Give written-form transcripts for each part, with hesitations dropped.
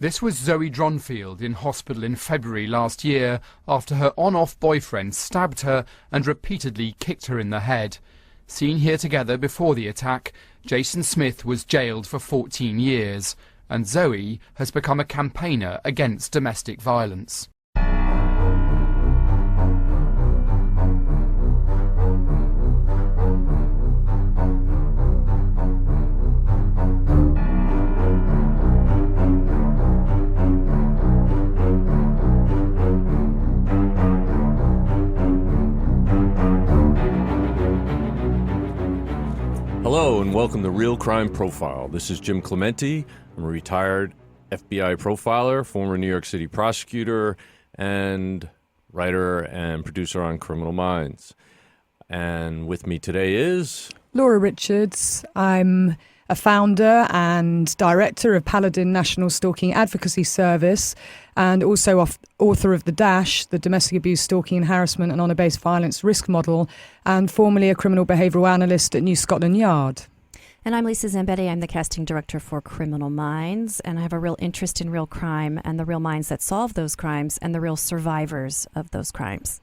This was Zoe Dronfield in hospital in February last year after her on-off boyfriend stabbed her and repeatedly kicked her in the head. Seen here together before the attack, Jason Smith was jailed for 14 years, and Zoe has become a campaigner against domestic violence. Hello and welcome to Real Crime Profile. This is Jim Clemente. I'm a retired FBI profiler, former New York City prosecutor, and writer and producer on Criminal Minds. And with me today is... Laura Richards. I'm a founder and director of Paladin National Stalking Advocacy Service, and also author of The Dash, the Domestic Abuse, Stalking and Harassment and Honour-Based Violence Risk Model, and formerly a criminal behavioural analyst at New Scotland Yard. And I'm Lisa Zambetti. I'm the casting director for Criminal Minds, and I have a real interest in real crime and the real minds that solve those crimes and the real survivors of those crimes.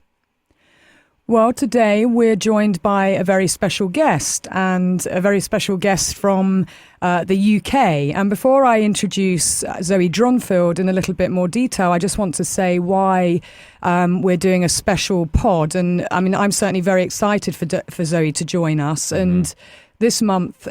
Well, today we're joined by a very special guest, and a very special guest from the UK. And before I introduce Zoe Dronfield in a little bit more detail, I just want to say why we're doing a special pod. And I mean, I'm certainly very excited for Zoe to join us. Mm-hmm. And this month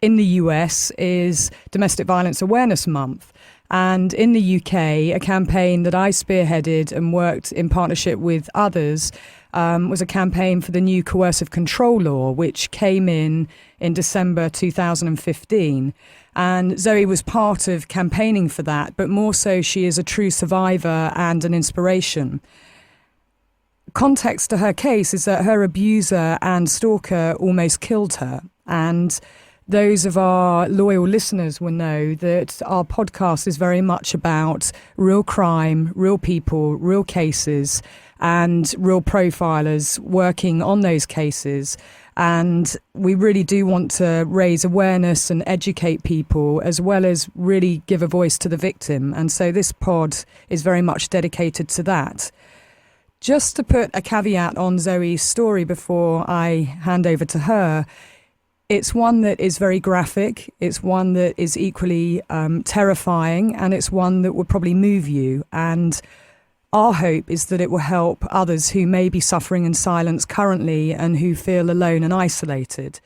in the US is Domestic Violence Awareness Month. And in the UK, a campaign that I spearheaded and worked in partnership with others was a campaign for the new coercive control law, which came in December 2015. And Zoe was part of campaigning for that, but more so she is a true survivor and an inspiration. Context to her case is that her abuser and stalker almost killed her. And those of our loyal listeners will know that our podcast is very much about real crime, real people, real cases, and real profilers working on those cases. And we really do want to raise awareness and educate people, as well as really give a voice to the victim. And so this pod is very much dedicated to that. Just to put a caveat on Zoe's story before I hand over to her, it's one that is very graphic, it's one that is equally terrifying, and it's one that will probably move you. And our hope is that it will help others who may be suffering in silence currently and who feel alone and isolated.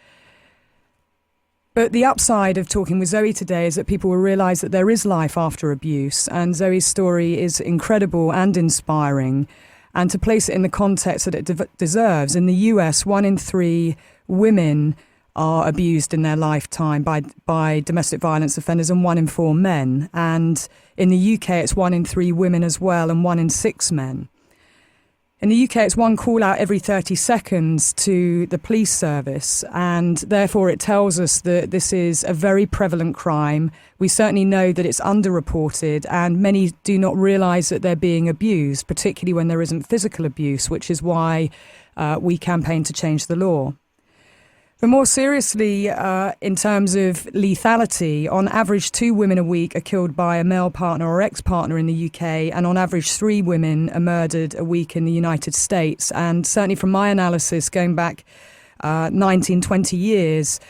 But the upside of talking with Zoe today is that people will realise that there is life after abuse, and Zoe's story is incredible and inspiring. And to place it in the context that it deserves, in the US, 1 in 3 women are abused in their lifetime by domestic violence offenders, and 1 in 4 men. And in the UK, it's 1 in 3 women as well, and 1 in 6 men. In the UK, it's 1 call out every 30 seconds to the police service, and therefore it tells us that this is a very prevalent crime. We certainly know that it's underreported, and many do not realise that they're being abused, particularly when there isn't physical abuse, which is why we campaign to change the law. But more seriously, in terms of lethality, on average 2 women a week are killed by a male partner or ex-partner in the UK, and on average 3 women are murdered a week in the United States. And certainly from my analysis, going back 19, 20 years,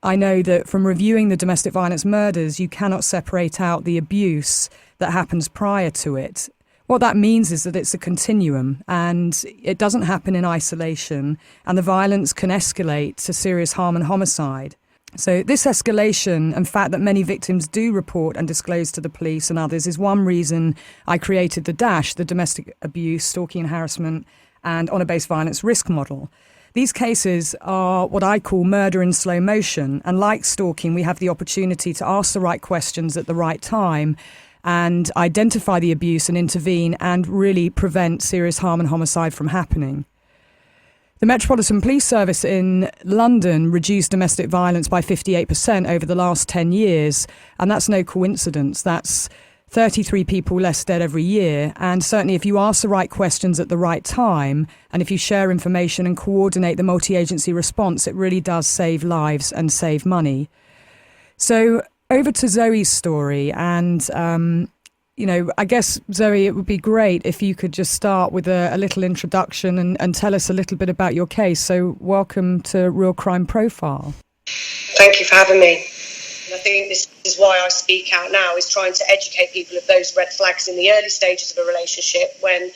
I know that from reviewing the domestic violence murders, you cannot separate out the abuse that happens prior to it. What that means is that it's a continuum, and it doesn't happen in isolation, and the violence can escalate to serious harm and homicide. So this escalation and fact that many victims do report and disclose to the police and others is one reason I created the DASH, the Domestic Abuse, Stalking and Harassment and Honour-Based Violence Risk Model. These cases are what I call murder in slow motion, and like stalking, we have the opportunity to ask the right questions at the right time and identify the abuse and intervene and really prevent serious harm and homicide from happening. The Metropolitan Police Service in London reduced domestic violence by 58% over the last 10 years, and that's no coincidence. That's 33 people less dead every year. And certainly if you ask the right questions at the right time, and if you share information and coordinate the multi-agency response, it really does save lives and save money. So over to Zoe's story. And, I guess, Zoe, it would be great if you could just start with a little introduction and tell us a little bit about your case. So welcome to Real Crime Profile. Thank you for having me. And I think this is why I speak out now, is trying to educate people of those red flags in the early stages of a relationship when,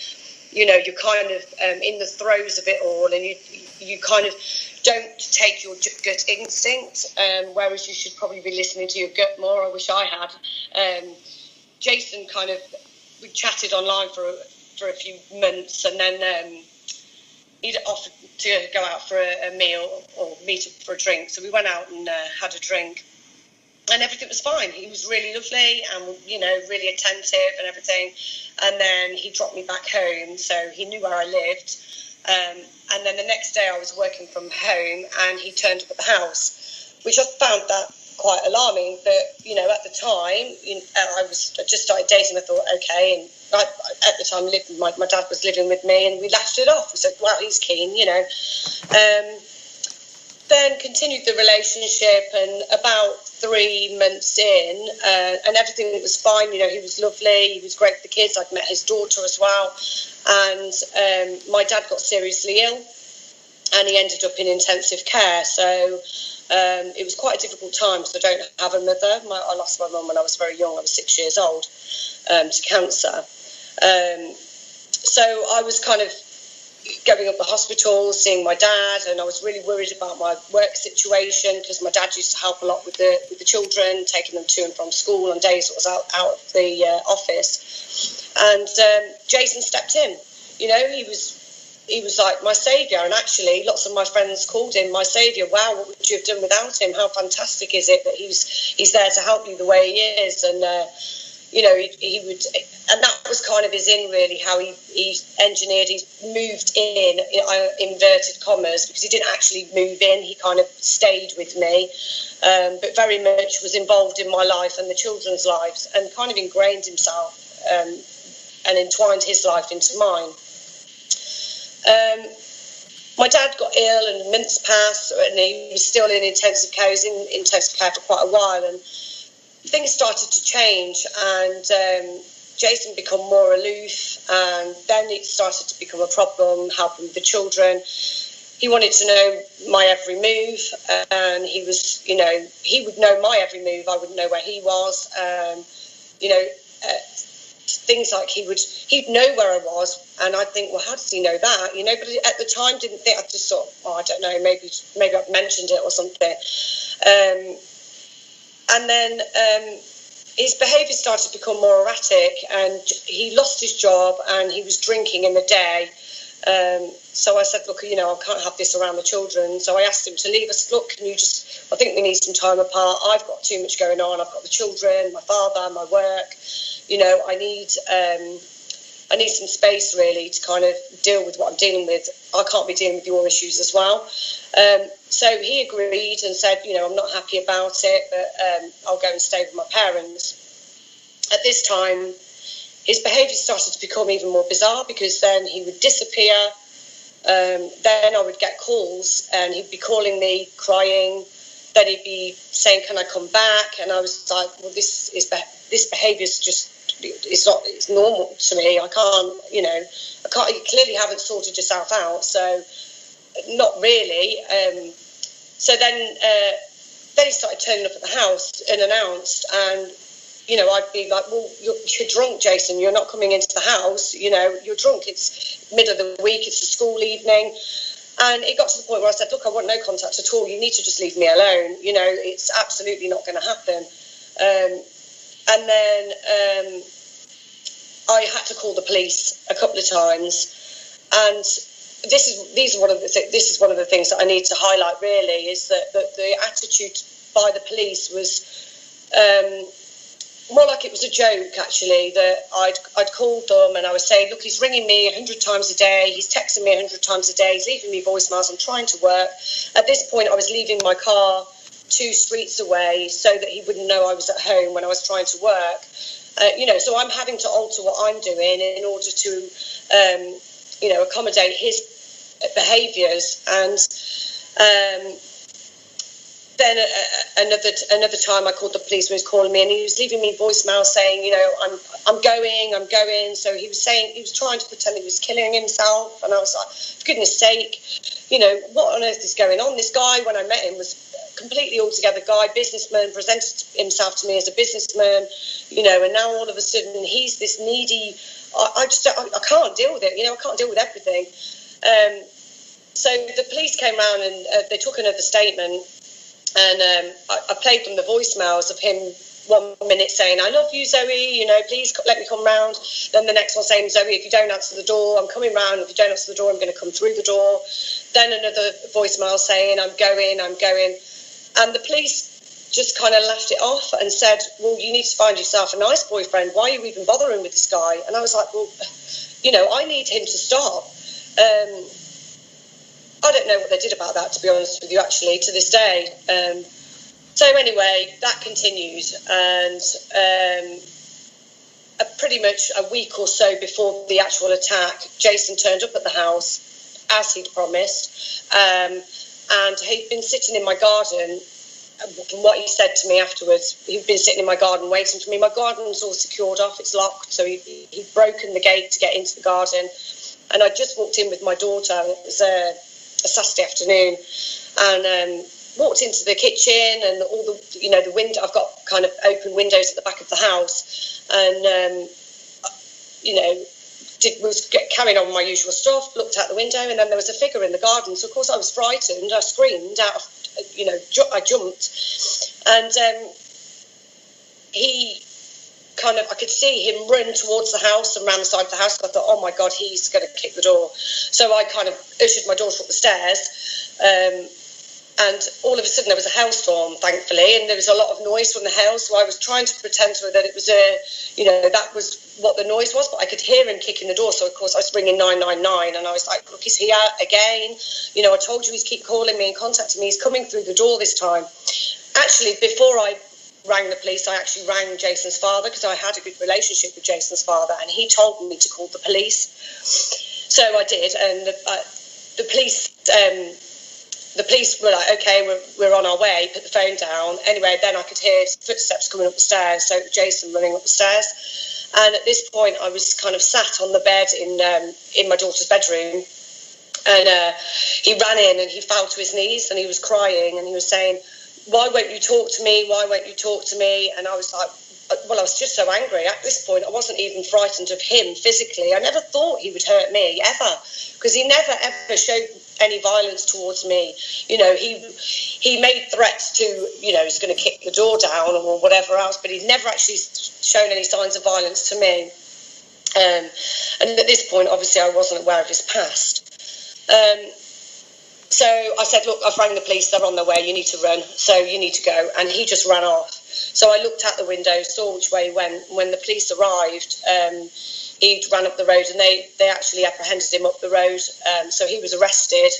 you're kind of in the throes of it all, and you kind of don't take your gut instinct, whereas you should probably be listening to your gut more. I wish I had. Jason we chatted online for a few months, and then he'd offered to go out for a meal or meet up for a drink. So we went out and had a drink, and everything was fine. He was really lovely and, really attentive and everything. And then he dropped me back home, so he knew where I lived. And then the next day I was working from home, and he turned up at the house, which I found that quite alarming. But, at the time, I just started dating. I thought, okay. And at the time, my dad was living with me, and we laughed it off. We said, wow, he's keen, Then continued the relationship, and about 3 months in, and everything was fine. He was lovely. He was great for the kids. I'd met his daughter as well. And my dad got seriously ill, and he ended up in intensive care. So it was quite a difficult time, because I don't have a mother. I lost my mum when I was very young. I was 6 years old to cancer. So I was kind of going up the hospital, seeing my dad, and I was really worried about my work situation, because my dad used to help a lot with the children, taking them to and from school on days I was out of the office. And Jason stepped in. He was like my saviour, and actually lots of my friends called him my saviour. Wow, what would you have done without him? How fantastic is it that he's there to help you the way he is? And he would, and that was kind of his in, really, how he engineered, he moved in inverted commas, because he didn't actually move in, he kind of stayed with me, but very much was involved in my life and the children's lives, and kind of ingrained himself and entwined his life into mine. My dad got ill, and months passed, and he was still in intensive care. He was in intensive care for quite a while, and things started to change, and Jason became more aloof, and then it started to become a problem helping with the children. He wanted to know my every move, and he would know my every move. I wouldn't know where he was. Things like he'd know where I was, and I'd think, well, how does he know that? But at the time didn't think. I just thought, I don't know, maybe I've mentioned it or something. And then his behaviour started to become more erratic, and he lost his job, and he was drinking in the day. So I said, look, I can't have this around the children. So I asked him to leave. I said, look, I think we need some time apart. I've got too much going on. I've got the children, my father, my work. I need some space, really, to kind of deal with what I'm dealing with. I can't be dealing with your issues as well. So he agreed and said, I'm not happy about it, but I'll go and stay with my parents. At this time, his behaviour started to become even more bizarre, because then he would disappear. Then I would get calls, and he'd be calling me, crying. Then he'd be saying, can I come back? And I was like, well, this behaviour is just, it's normal to me. I can't, you clearly haven't sorted yourself out. So not really. So then he started turning up at the house unannounced, and I'd be like, well, you're drunk, Jason. You're not coming into the house. You're drunk. It's middle of the week. It's a school evening. And it got to the point where I said, look, I want no contact at all. You need to just leave me alone. It's absolutely not going to happen. And then I had to call the police a couple of times. And this is one of the things that I need to highlight, really, is that the attitude by the police was more like it was a joke, actually, that I'd called them and I was saying, look, he's ringing me 100 times a day, he's texting me 100 times a day, he's leaving me voicemails, I'm trying to work. At this point, I was leaving my car 2 streets away so that he wouldn't know I was at home when I was trying to work. So I'm having to alter what I'm doing in order to, accommodate his behaviours. And then another time I called the police when he was calling me, and he was leaving me voicemail saying, you know, I'm going. So he was trying to pretend he was killing himself, and I was like, for goodness sake, you know, what on earth is going on? This guy, when I met him, was completely altogether guy, businessman, presented himself to me as a businessman, you know, and now all of a sudden he's this needy. I can't deal with it, you know, I can't deal with everything. So the police came round and they took another statement. And I played them the voicemails of him 1 minute saying, I love you, Zoe, you know, please let me come round. Then the next one saying, Zoe, if you don't answer the door, I'm coming round. If you don't answer the door, I'm going to come through the door. Then another voicemail saying, I'm going. And the police just kind of laughed it off and said, well, you need to find yourself a nice boyfriend. Why are you even bothering with this guy? And I was like, well, you know, I need him to stop. I don't know what they did about that, to be honest with you, actually, to this day. So anyway, that continued, and pretty much a week or so before the actual attack, Jason turned up at the house, as he'd promised, and he'd been sitting in my garden. From what he said to me afterwards, he'd been sitting in my garden waiting for me. My garden's all secured off, it's locked, so he'd broken the gate to get into the garden, and I just walked in with my daughter, and it was a Saturday afternoon, and walked into the kitchen, and all the, you know, the window, I've got kind of open windows at the back of the house, and you know, was carrying on my usual stuff, looked out the window, and then there was a figure in the garden. So of course I was frightened. I screamed out of, you know, I jumped, and he kind of, I could see him run towards the house and ran the side of the house. I thought, oh my God, he's going to kick the door. So I kind of ushered my daughter up the stairs, and all of a sudden there was a hailstorm, thankfully, and there was a lot of noise from the hail. So I was trying to pretend to her that it was you know, that was what the noise was, but I could hear him kicking the door. So of course I was ringing 999, and I was like, look, is he out again? You know, I told you he's keep calling me and contacting me. He's coming through the door this time. Actually, before I rang the police, I actually rang Jason's father, because I had a good relationship with Jason's father, and he told me to call the police. So I did, and the police were like, okay, we're on our way, put the phone down. Anyway, then I could hear footsteps coming up the stairs, so Jason running up the stairs. And at this point, I was kind of sat on the bed in my daughter's bedroom, and he ran in and he fell to his knees, and he was crying, and he was saying, why won't you talk to me? Why won't you talk to me? And I was like, well, I was just so angry. At this point, I wasn't even frightened of him physically. I never thought he would hurt me, ever, because he never, ever showed any violence towards me. You know, he made threats to, you know, he's going to kick the door down or whatever else, but he'd never actually shown any signs of violence to me. And at this point, obviously, I wasn't aware of his past. So I said, look, I've rang the police, they're on their way, you need to run, so you need to go. And he just ran off. So I looked out the window, saw which way he went. When the police arrived, he ran up the road, and they actually apprehended him up the road. So he was arrested,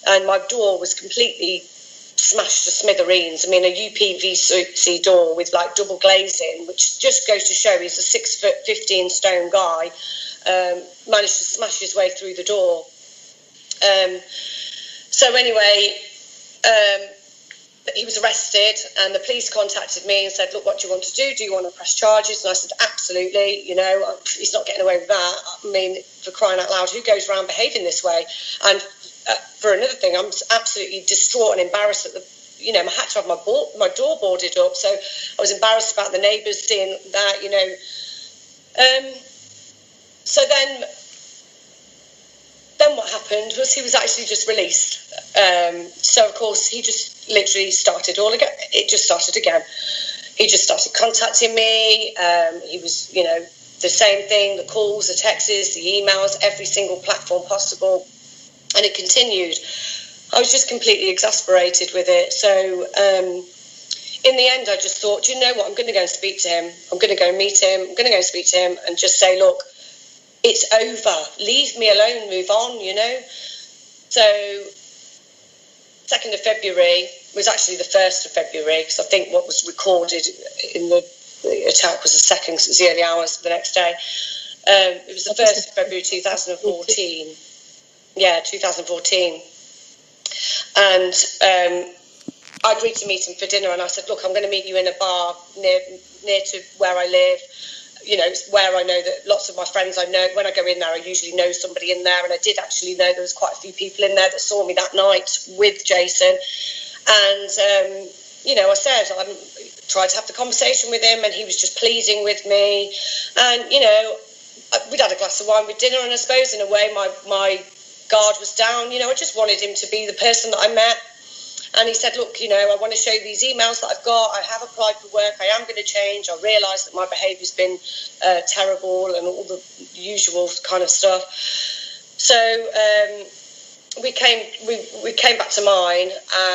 and my door was completely smashed to smithereens. I mean, a UPVC door with like double glazing, which just goes to show he's a 6 foot 15 stone guy, managed to smash his way through the door. So anyway, he was arrested, and the police contacted me and said, look, what do you want to do? Do you want to press charges? And I said, absolutely, you know, he's not getting away with that. I mean, for crying out loud, who goes around behaving this way? And for another thing, I'm absolutely distraught and embarrassed that you know, I had to have my door boarded up. So I was embarrassed about the neighbours seeing that, you know. So then what happened was he was actually just released. So of course he just literally started all again. It just started again. He just started contacting me. He was, you know, the same thing, the calls, the texts, the emails, every single platform possible. And it continued. I was just completely exasperated with it. So in the end, I just thought, do you know what? I'm going to go and speak to him. I'm going to go and meet him. I'm going to go and speak to him and just say, look, it's over. Leave me alone. Move on, you know. So 2nd of February was actually the 1st of February, because I think what was recorded in the attack was the 2nd, because it was the early hours of the next day. It was the 1st of February 2014. Yeah, 2014. And I agreed to meet him for dinner, and I said, look, I'm going to meet you in a bar near to where I live. You know, it's where I know that lots of my friends I know. When I go in there, I usually know somebody in there, and I did actually know there was quite a few people in there that saw me that night with Jason. And, you know, I said, I tried to have the conversation with him, and he was just pleading with me. And, you know, we'd had a glass of wine with dinner, and I suppose in a way my guard was down. You know, I just wanted him to be the person that I met. And he said, look, you know, I want to show you these emails that I've got. I have applied for work. I am going to change. I realise that my behaviour's been terrible and all the usual kind of stuff. So we came back to mine,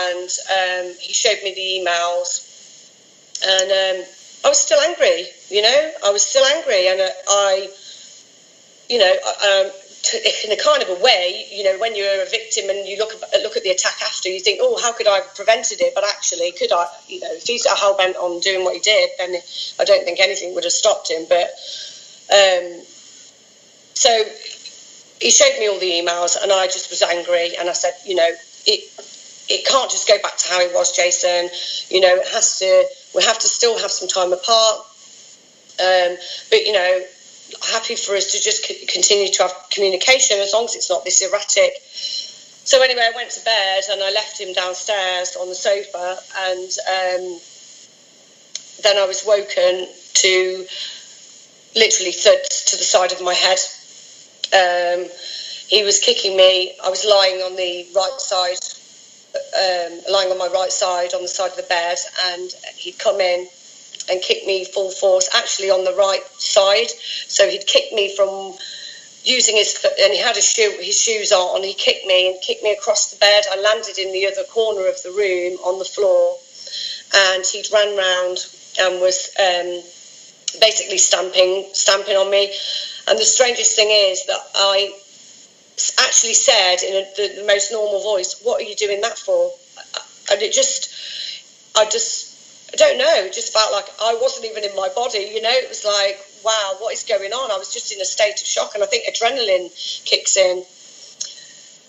and he showed me the emails. And I was still angry, you know. I was still angry. And in a kind of a way, you know, when you're a victim and you look at the attack after, you think, oh, how could I have prevented it? But actually, could I? You know, if he's hell-bent on doing what he did, then I don't think anything would have stopped him. But so he showed me all the emails, and I just was angry. And I said, you know, it can't just go back to how it was, Jason. You know, we have to still have some time apart. But, you know, happy for us to just continue to have communication as long as it's not this erratic. So anyway, I went to bed, and I left him downstairs on the sofa, and then I was woken to literally thuds to the side of my head. He was kicking me. I was lying on the right side, lying on my right side on the side of the bed, and he'd come in and kicked me full force, actually on the right side. So he'd kicked me from using his foot, and he had his shoes on. He kicked me across the bed. I landed in the other corner of the room on the floor, and he'd ran round and was basically stamping on me. And the strangest thing is that I actually said in the most normal voice, "What are you doing that for?" And I don't know, it just felt like I wasn't even in my body, you know. It was like, wow, what is going on? I was just in a state of shock, and I think adrenaline kicks in.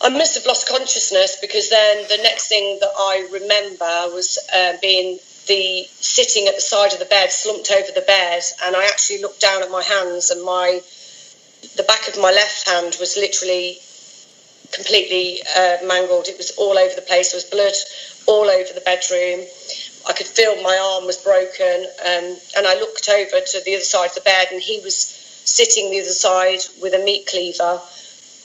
I must have lost consciousness, because then the next thing that I remember was being sitting at the side of the bed, slumped over the bed, and I actually looked down at my hands, and the back of my left hand was literally completely mangled. It was all over the place. There was blood all over the bedroom. I could feel my arm was broken, and I looked over to the other side of the bed, and he was sitting the other side with a meat cleaver,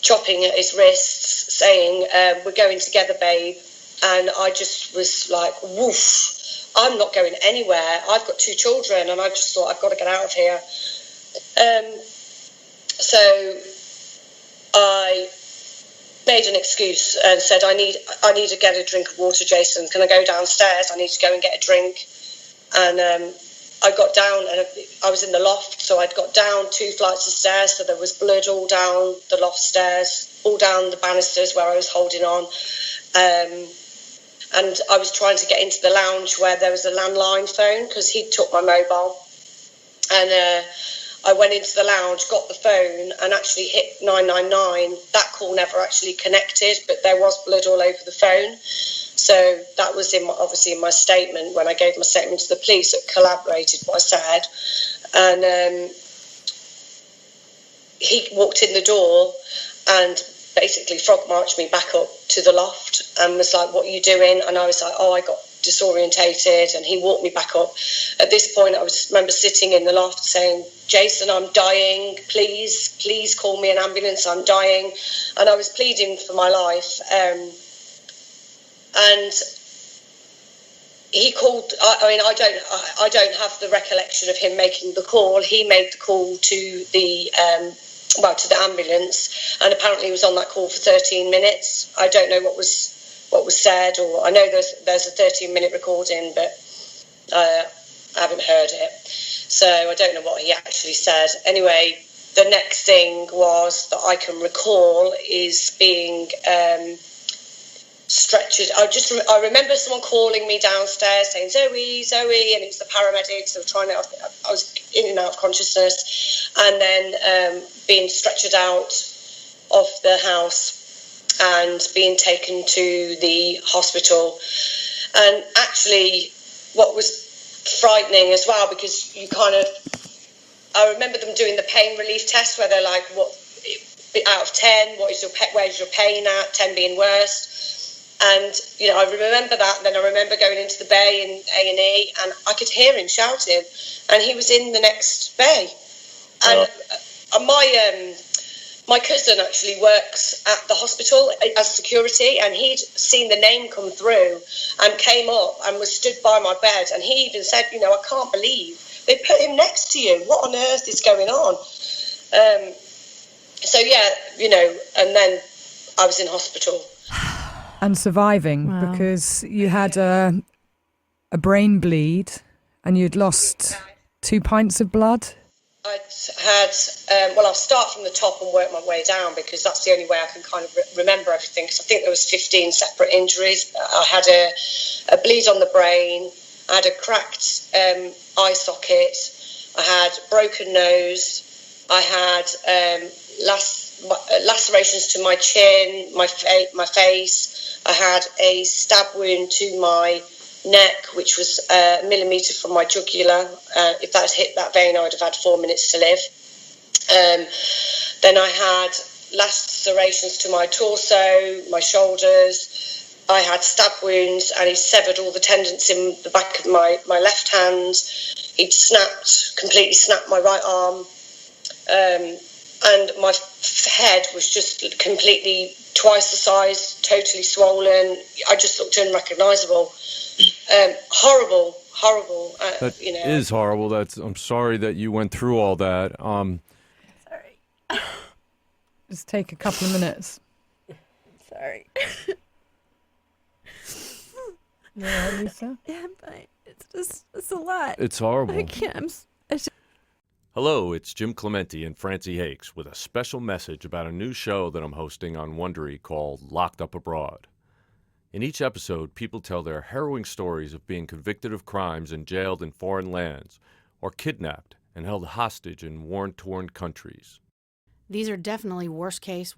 chopping at his wrists, saying, "We're going together, babe." And I just was like, woof, I'm not going anywhere. I've got 2 children, and I just thought, I've got to get out of here. So I made an excuse and said, I need to get a drink of water, Jason. Can I go downstairs? I need to go and get a drink. And I got down, and I was in the loft, so I'd got down 2 flights of stairs, so there was blood all down the loft stairs, all down the banisters where I was holding on. And I was trying to get into the lounge where there was a landline phone, because he took my mobile. And I went into the lounge, got the phone, and actually hit 999. That call never actually connected, but there was blood all over the phone. So that was obviously in my statement, when I gave my statement to the police that corroborated what I said. And he walked in the door and basically frog marched me back up to the loft and was like, "What are you doing?" And I was like, "Oh, I got disorientated," and he walked me back up. At this point, I remember sitting in the loft saying, "Jason, I'm dying. Please call me an ambulance. I'm dying." And I was pleading for my life. And he called. I don't have the recollection of him making the call. He made the call to the ambulance, and apparently he was on that call for 13 minutes. I don't know what was said, or I know there's a 13-minute recording, but I haven't heard it, so I don't know what he actually said. Anyway, the next thing was that I can recall is being stretchered. I remember someone calling me downstairs saying, Zoe, and it was the paramedics. They were I was in and out of consciousness, and then being stretchered out of the house and being taken to the hospital. And actually, what was frightening as well, because I remember them doing the pain relief test where they're like, what out of 10, where's your pain at, 10 being worst. And, I remember that. And then I remember going into the bay in A&E, and I could hear him shouting, and he was in the next bay. And my cousin actually works at the hospital as security, and he'd seen the name come through and came up and was stood by my bed. And he even said, I can't believe they put him next to you. What on earth is going on? And then I was in hospital. And surviving, Wow. because you had a brain bleed and you'd lost 2 pints of blood. I'd had, I'll start from the top and work my way down, because that's the only way I can kind of remember everything, because I think there was 15 separate injuries. I had a bleed on the brain, I had a cracked eye socket, I had broken nose, I had lacerations to my chin, my face, I had a stab wound to my neck, which was a millimetre from my jugular. If that had hit that vein, I would have had 4 minutes to live. Then I had lacerations to my torso, my shoulders. I had stab wounds, and he severed all the tendons in the back of my left hand. He'd completely snapped my right arm. And my head was just completely twice the size, totally swollen. I just looked unrecognisable. Horrible. That is horrible. I'm sorry that you went through all that. Sorry. Just take a couple of minutes. Sorry. Yeah, Lisa? Yeah, I'm fine. It's a lot. It's horrible. I can't. Hello, it's Jim Clemente and Francie Hakes with a special message about a new show that I'm hosting on Wondery called Locked Up Abroad. In each episode, people tell their harrowing stories of being convicted of crimes and jailed in foreign lands, or kidnapped and held hostage in war-torn countries. These are definitely worst case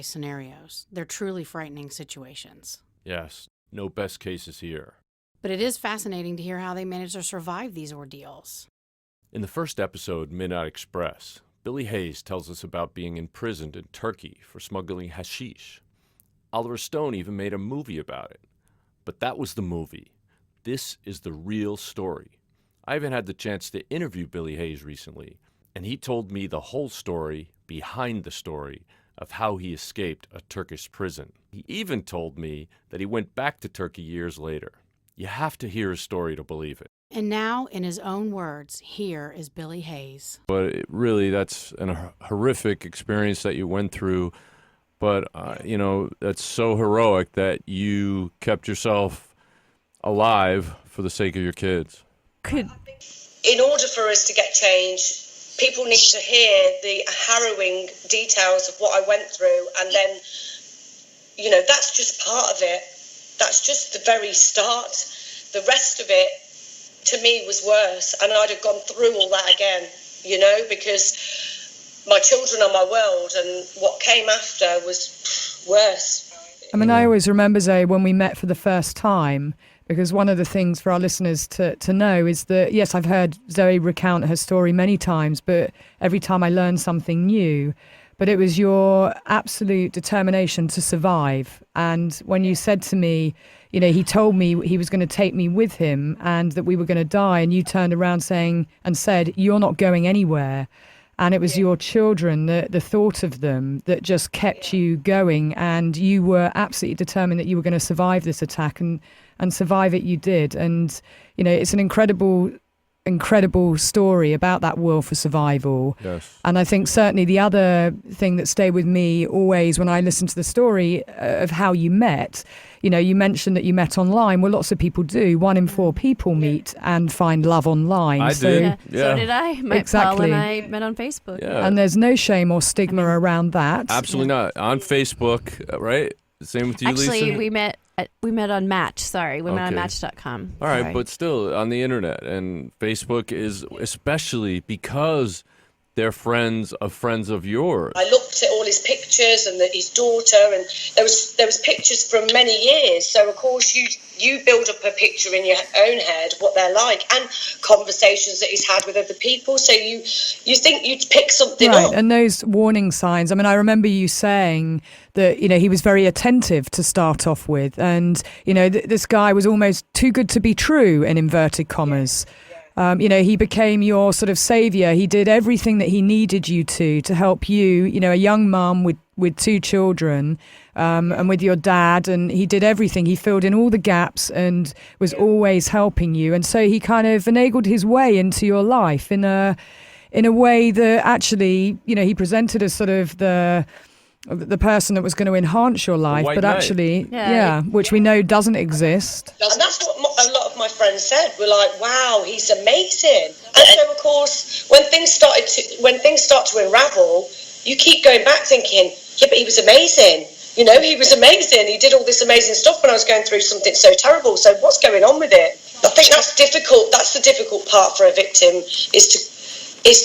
scenarios. They're truly frightening situations. Yes, no best cases here. But it is fascinating to hear how they manage to survive these ordeals. In the first episode, Midnight Express, Billy Hayes tells us about being imprisoned in Turkey for smuggling hashish. Oliver Stone even made a movie about it. But that was the movie. This is the real story. I even had the chance to interview Billy Hayes recently, and he told me the whole story behind the story of how he escaped a Turkish prison. He even told me that he went back to Turkey years later. You have to hear his story to believe it. And now, in his own words, here is Billy Hayes. But that's a horrific experience that you went through. But, that's so heroic that you kept yourself alive for the sake of your kids. In order for us to get change, people need to hear the harrowing details of what I went through. And then, that's just part of it. That's just the very start. The rest of it, to me, was worse, and I'd have gone through all that again, because my children are my world, and what came after was worse. I mean, I always remember, Zoe, when we met for the first time, because one of the things for our listeners to know is that, yes, I've heard Zoe recount her story many times, but every time I learn something new. But it was your absolute determination to survive. And when you said to me, he told me he was going to take me with him and that we were going to die, and you turned around said, you're not going anywhere. And it was your children, the thought of them, that just kept you going, and you were absolutely determined that you were going to survive this attack, and survive it you did. And, it's an incredible story about that will for survival. Yes. And I think certainly the other thing that stayed with me always when I listened to the story of how you met, you mentioned that you met online. Well, lots of people do. 1 in 4 people meet and find love online. I did. So did I. Exactly. Paul and I met on Facebook. Yeah. And there's no shame or stigma around that. Absolutely not. On Facebook, right? Same with you, Actually, Lisa? we met on Match. Sorry, we met on Okay. Match.com. All right, but still on the internet, and Facebook is especially because they're friends of yours. I looked at all his pictures and his daughter, and there was pictures from many years. So of course you build up a picture in your own head what they're like, and conversations that he's had with other people. So you think you'd pick something right, up. and those warning signs. I mean, I remember you saying that, you know, he was very attentive to start off with, and, you know, this guy was almost too good to be true, in inverted commas. You know, he became your sort of savior. He did everything that he needed you to help you, you know, a young mum with 2 children, and with your dad, and he did everything. He filled in all the gaps and was always helping you. And so he kind of finagled his way into your life in a way that actually, you know, he presented as sort of the person that was going to enhance your life, but knight. actually, which we know doesn't exist. And that's what a lot of my friends said. We're like, wow, he's amazing. And so, of course, when things start to unravel, you keep going back thinking, yeah, but he was amazing. You know, he was amazing. He did all this amazing stuff when I was going through something so terrible. So what's going on with it? I think that's difficult. That's the difficult part for a victim, is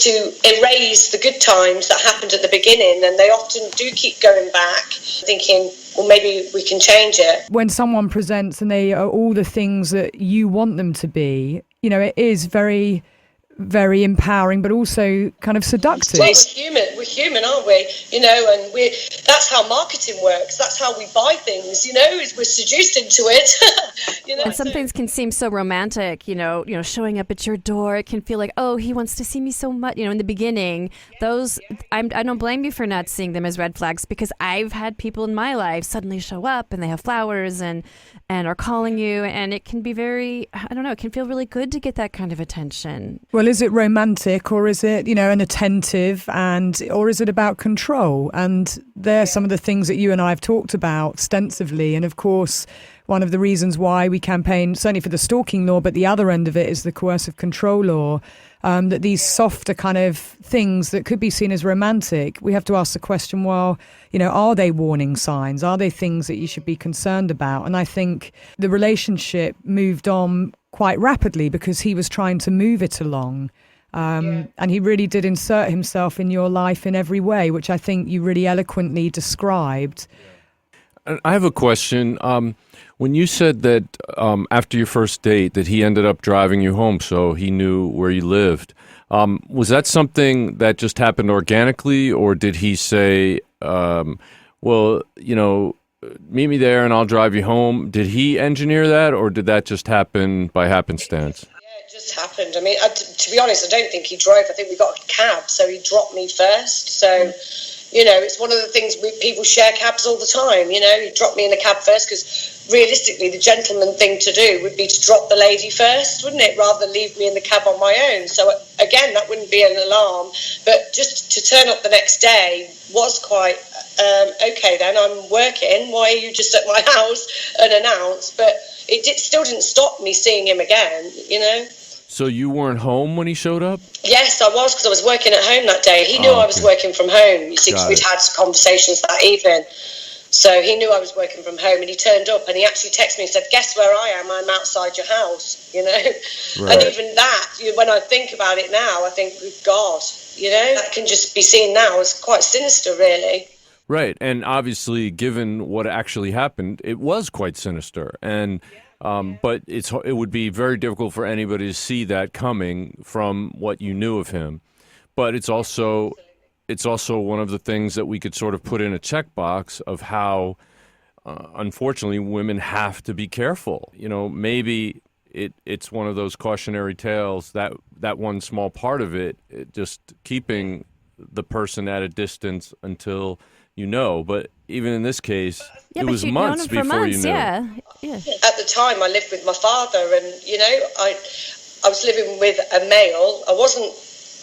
to erase the good times that happened at the beginning, and they often do keep going back, thinking, well, maybe we can change it. When someone presents and they are all the things that you want them to be, you know, it is very, very empowering, but also kind of seductive. Well, we're human, aren't we? You know, and that's how marketing works. That's how we buy things, you know, is we're seduced into it. You know? And some things can seem so romantic, you know, showing up at your door. It can feel like, oh, he wants to see me so much. You know, in the beginning, those, I don't blame you for not seeing them as red flags, because I've had people in my life suddenly show up and they have flowers and are calling you, and it can be very, I don't know, it can feel really good to get that kind of attention. Well, is it romantic, or is it, you know, an attentive, or is it about control? And they're some of the things that you and I have talked about extensively. And of course, one of the reasons why we campaign, certainly for the stalking law, but the other end of it is the coercive control law, that these softer kind of things that could be seen as romantic, we have to ask the question, well, you know, are they warning signs? Are they things that you should be concerned about? And I think the relationship moved on quite rapidly because he was trying to move it along. And he really did insert himself in your life in every way, which I think you really eloquently described. I have a question. When you said that after your first date that he ended up driving you home so he knew where you lived, was that something that just happened organically, or did he say, well, you know, meet me there and I'll drive you home? Did he engineer that, or did that just happen by happenstance? It just happened. I mean, to be honest, I don't think he drove. I think we got a cab, so he dropped me first. So, you know, it's one of the things people share cabs all the time. You know, he dropped me in the cab first because realistically, the gentleman thing to do would be to drop the lady first, wouldn't it, rather than leave me in the cab on my own. So again, that wouldn't be an alarm. But just to turn up the next day was quite okay. Then I'm working. Why are you just at my house unannounced? But it still didn't stop me seeing him again. You know. So you weren't home when he showed up? Yes, I was, because I was working at home that day. He knew I was working from home. You see, 'cause we'd had conversations that evening. So he knew I was working from home, and he turned up and he actually texted me and said, guess where I am? I'm outside your house, you know. Right. And even that, when I think about it now, I think, good God, you know, that can just be seen now as quite sinister, really. Right. And obviously, given what actually happened, it was quite sinister. And but it would be very difficult for anybody to see that coming from what you knew of him. But it's also one of the things that we could sort of put in a checkbox of how, unfortunately, women have to be careful. You know, maybe it's one of those cautionary tales, that one small part of it just keeping the person at a distance until you know. But even in this case, it was months before you knew. Yeah. At the time, I lived with my father, and you know, I was living with a male.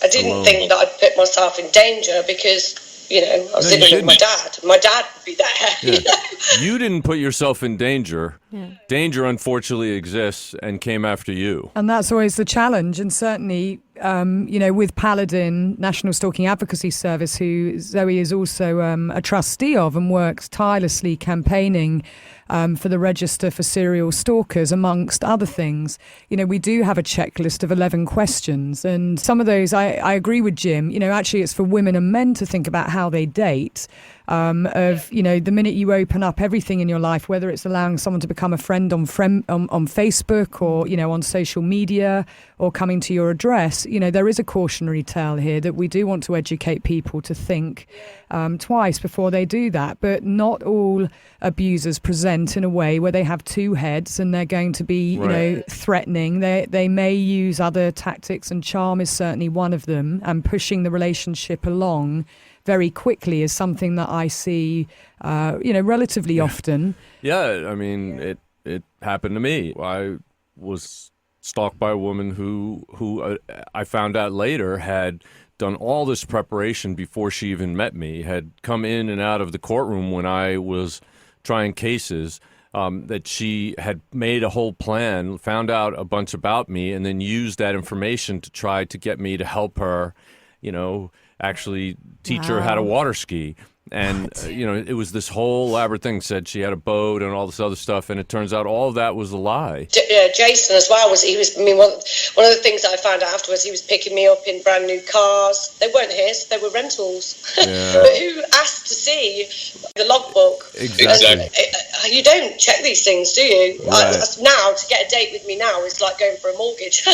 I didn't Alone. think that I'd put myself in danger because, you know, I was living with my dad. My dad would be there. Yeah. You know? You didn't put yourself in danger. Yeah. Danger, unfortunately, exists and came after you. And that's always the challenge. And certainly with Paladin, National Stalking Advocacy Service, who Zoe is also a trustee of and works tirelessly campaigning for the Register for Serial Stalkers, amongst other things. We do have a checklist of 11 questions, and some of those, I agree with Jim, actually it's for women and men to think about how they date. The minute you open up everything in your life, whether it's allowing someone to become a friend on Facebook or, on social media or coming to your address, there is a cautionary tale here that we do want to educate people to think twice before they do that. But not all abusers present in a way where they have two heads and they're going to be, threatening. They may use other tactics, and charm is certainly one of them, and pushing the relationship along very quickly is something that I see, relatively often. Yeah, I mean, it happened to me. I was stalked by a woman who I found out later had done all this preparation before she even met me, had come in and out of the courtroom when I was trying cases, that she had made a whole plan, found out a bunch about me, and then used that information to try to get me to help her, actually teach her how to water ski. And, it was this whole elaborate thing. Said she had a boat and all this other stuff. And it turns out all of that was a lie. Jason as well, one of the things that I found out afterwards, he was picking me up in brand new cars. They weren't his, they were rentals. Yeah. But who asked to see the logbook? Exactly. You don't check these things, do you? Right. Now, to get a date with me now is like going for a mortgage.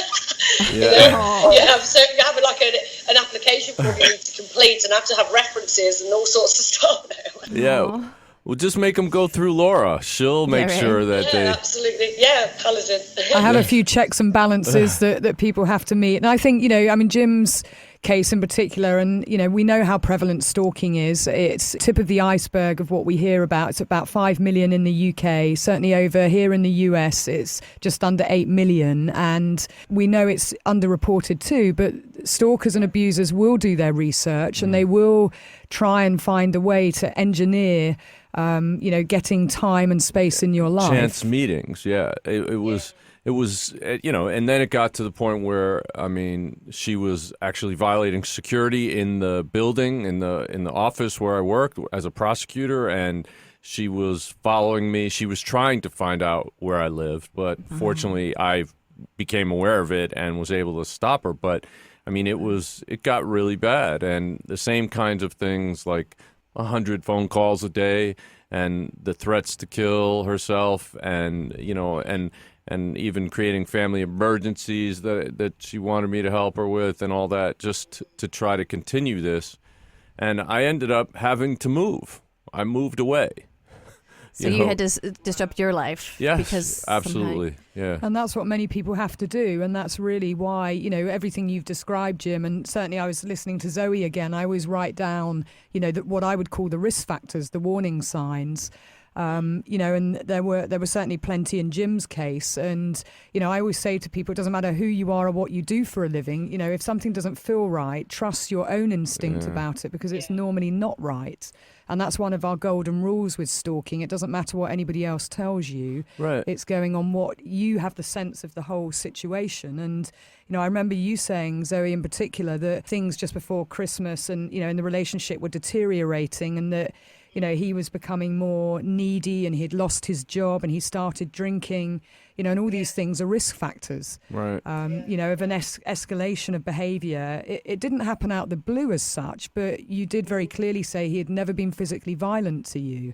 Yeah. You have like an application form you need to complete and have to have references and all sorts of stuff now. Yeah. Well, just make them go through Laura. She'll make sure that they... Absolutely. Yeah, Paladin. I have a few checks and balances that people have to meet. And I think, Jim's case in particular, and, we know how prevalent stalking is. It's tip of the iceberg of what we hear about. It's about 5 million in the UK. Certainly over here in the US, it's just under 8 million. And we know it's underreported too, but stalkers and abusers will do their research and they will try and find a way to engineer getting time and space in your life. Chance meetings, yeah. It was, and then it got to the point where, she was actually violating security in the building, in the office where I worked as a prosecutor, and she was following me. She was trying to find out where I lived, but fortunately I became aware of it and was able to stop her. But, it got really bad, and the same kinds of things like 100 phone calls a day and the threats to kill herself and even creating family emergencies that she wanted me to help her with and all that, just to try to continue this. And I ended up having to move. I moved away. So you had to disrupt your life. Yes, because absolutely. Yeah. And that's what many people have to do. And that's really why, everything you've described, Jim, and certainly I was listening to Zoe again, I always write down, what I would call the risk factors, the warning signs. And there were certainly plenty in Jim's case. And, I always say to people, it doesn't matter who you are or what you do for a living. If something doesn't feel right, trust your own instinct about it, because it's normally not right. And that's one of our golden rules with stalking. It doesn't matter what anybody else tells you. Right. It's going on what you have the sense of the whole situation. And, I remember you saying, Zoe in particular, that things just before Christmas and, in the relationship were deteriorating, and that, he was becoming more needy and he'd lost his job and he started drinking, and all these things are risk factors, right? Of an escalation of behaviour. It didn't happen out the blue as such, but you did very clearly say he had never been physically violent to you.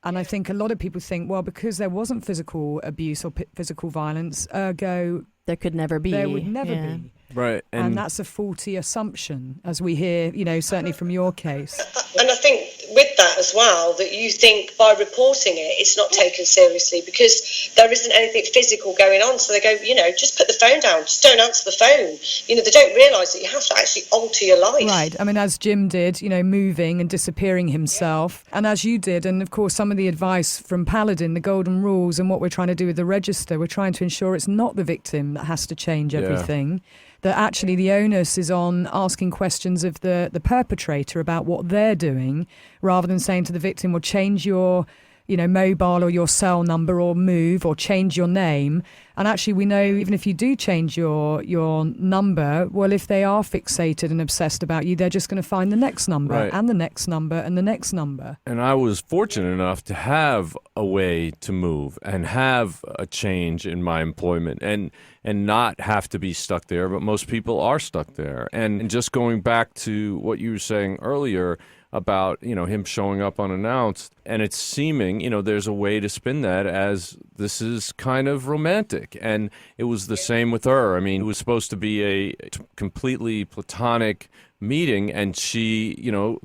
And I think a lot of people think, well, because there wasn't physical abuse or physical violence, ergo... There could never be. There would never be. Right. And that's a faulty assumption, as we hear, certainly from your case. And I think with that as well, that you think by reporting it, it's not taken seriously because there isn't anything physical going on. So they go, just put the phone down, just don't answer the phone. They don't realise that you have to actually alter your life. Right. As Jim did, moving and disappearing himself. And as you did, and of course, some of the advice from Paladin, the golden rules, and what we're trying to do with the register, we're trying to ensure it's not the victim that has to change everything. That actually the onus is on asking questions of the, the perpetrator about what they're doing, rather than saying to the victim, well, change your mobile or your cell number or move or change your name. And actually, we know even if you do change your number, well, if they are fixated and obsessed about you, they're just going to find the next number and the next number and the next number. And I was fortunate enough to have a way to move and have a change in my employment and not have to be stuck there. But most people are stuck there. And just going back to what you were saying earlier about, him showing up unannounced, and it's seeming, there's a way to spin that as this is kind of romantic. And it was the same with her. I mean, it was supposed to be a completely platonic meeting, and she,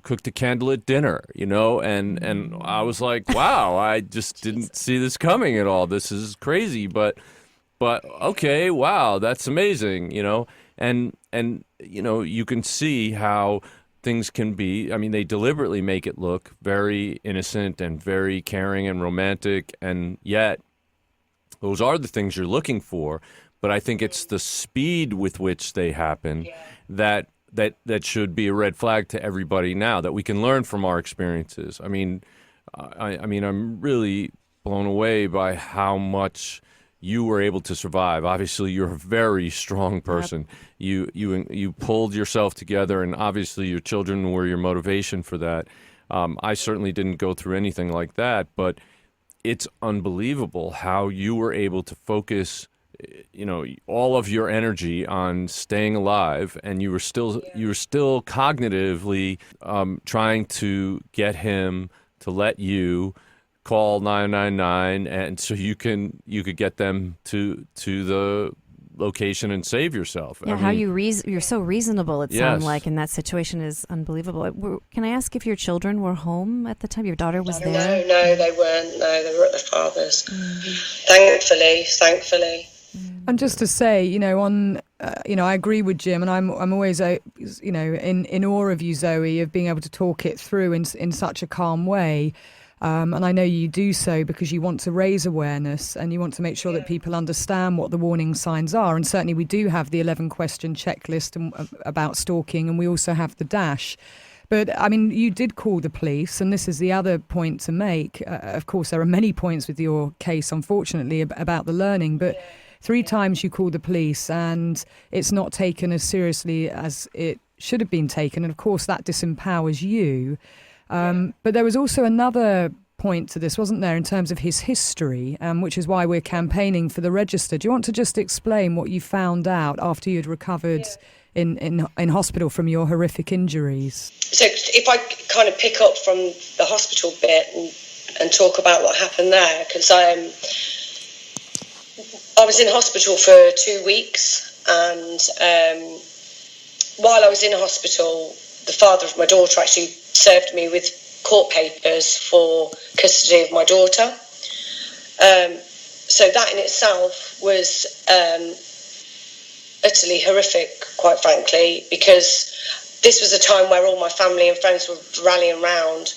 cooked a candlelit dinner, and I was like, wow, I just didn't see this coming at all. This is crazy, but okay, wow, that's amazing, and you can see how things can be. I mean, they deliberately make it look very innocent and very caring and romantic, and yet those are the things you're looking for. But I think it's the speed with which they happen that should be a red flag to everybody now, that we can learn from our experiences. I mean, I'm really blown away by how much you were able to survive. Obviously, you're a very strong person. Yep. You pulled yourself together, and obviously your children were your motivation for that. I certainly didn't go through anything like that, but it's unbelievable how you were able to focus, all of your energy on staying alive, and you were still cognitively trying to get him to let you call 999, and so you could get them to the location and save yourself. Yeah, you're so reasonable. It sounds like in that situation is unbelievable. Can I ask if your children were home at the time? Your daughter was there? No, they weren't. No, they were at their father's. Thankfully. And just to say, I agree with Jim, and I'm always, in awe of you, Zoe, of being able to talk it through in such a calm way. And I know you do so because you want to raise awareness and you want to make sure that people understand what the warning signs are. And certainly we do have the 11-question checklist about stalking, and we also have the dash. But, I mean, you did call the police, and this is the other point to make. Of course, there are many points with your case, unfortunately, about the learning, but 3 times you called the police and it's not taken as seriously as it should have been taken. And, of course, that disempowers you. But there was also another point to this, wasn't there, in terms of his history, which is why we're campaigning for the register. Do you want to just explain what you found out after you'd recovered in hospital from your horrific injuries? So if I kind of pick up from the hospital bit and talk about what happened there, because I was in hospital for 2 weeks, and while I was in hospital, the father of my daughter actually served me with court papers for custody of my daughter. So that in itself was utterly horrific, quite frankly, because this was a time where all my family and friends were rallying around,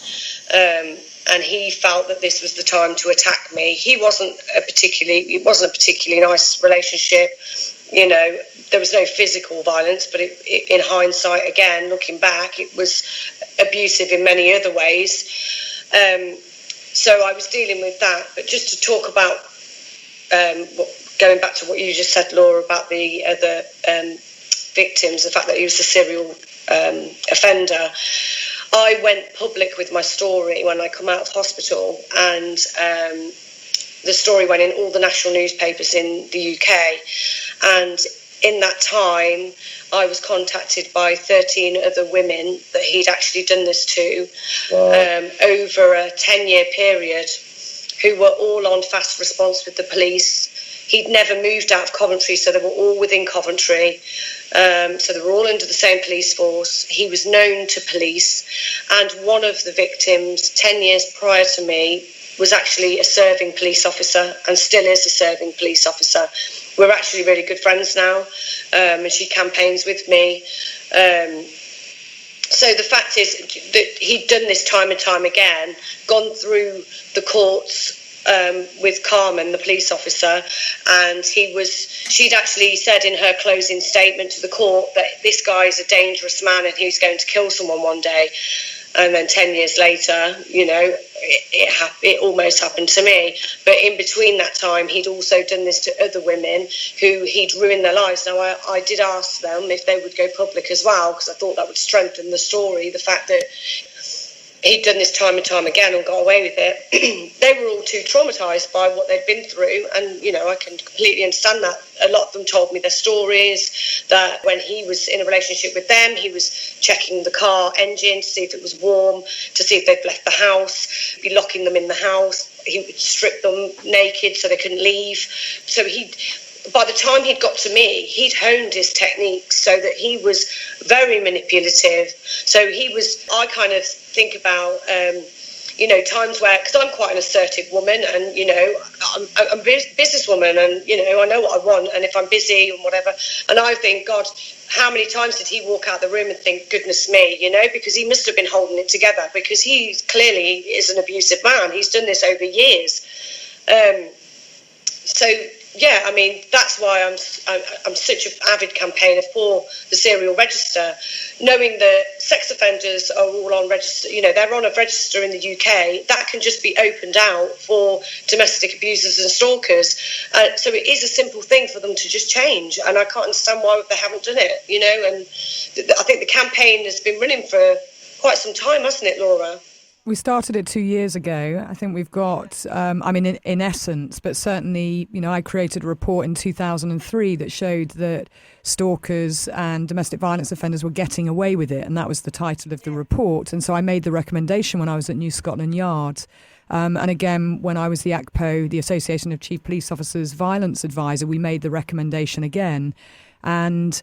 and he felt that this was the time to attack me. It wasn't a particularly nice relationship. There was no physical violence, but in hindsight, again, looking back, it was abusive in many other ways. So I was dealing with that. But just to talk about, going back to what you just said, Laura, about the other victims, the fact that he was a serial offender, I went public with my story when I come out of hospital, and the story went in all the national newspapers in the UK. And in that time, I was contacted by 13 other women that he'd actually done this to over a 10-year period, who were all on fast response with the police. He'd never moved out of Coventry, so they were all within Coventry. So they were all under the same police force. He was known to police. And one of the victims, 10 years prior to me, was actually a serving police officer and still is a serving police officer. We're actually really good friends now, and she campaigns with me. So the fact is that he'd done this time and time again, gone through the courts with Carmen, the police officer, and she'd actually said in her closing statement to the court that this guy is a dangerous man and he's going to kill someone one day. And then 10 years later, it almost happened to me. But in between that time, he'd also done this to other women who he'd ruined their lives. Now, I did ask them if they would go public as well, because I thought that would strengthen the story, the fact that he'd done this time and time again and got away with it. They were all too traumatised by what they'd been through, and, you know, I can completely understand that. A lot of them told me their stories, that when he was in a relationship with them, he was checking the car engine to see if it was warm, to see if they'd left the house, be locking them in the house. He would strip them naked so they couldn't leave. So by the time he'd got to me, he'd honed his techniques so that he was very manipulative. So I kind of think about, you know, times where, because I'm quite an assertive woman, and, you know, I'm a businesswoman, and, you know, I know what I want, and if I'm busy and whatever, and I think, God, how many times did he walk out the room and think, goodness me, you know, because he must have been holding it together, because he clearly is an abusive man. He's done this over years. So, yeah, I mean, that's why I'm such an avid campaigner for the serial register, knowing that sex offenders are all on register, you know, they're on a register in the UK, that can just be opened out for domestic abusers and stalkers. So it is a simple thing for them to just change, and I can't understand why they haven't done it, you know, and I think the campaign has been running for quite some time, hasn't it, Laura? We started it 2 years ago. I think we've got, in essence, but certainly, you know, I created a report in 2003 that showed that stalkers and domestic violence offenders were getting away with it. And that was the title of the report. And so I made the recommendation when I was at New Scotland Yard. And again, when I was the ACPO, the Association of Chief Police Officers Violence Advisor, we made the recommendation again. And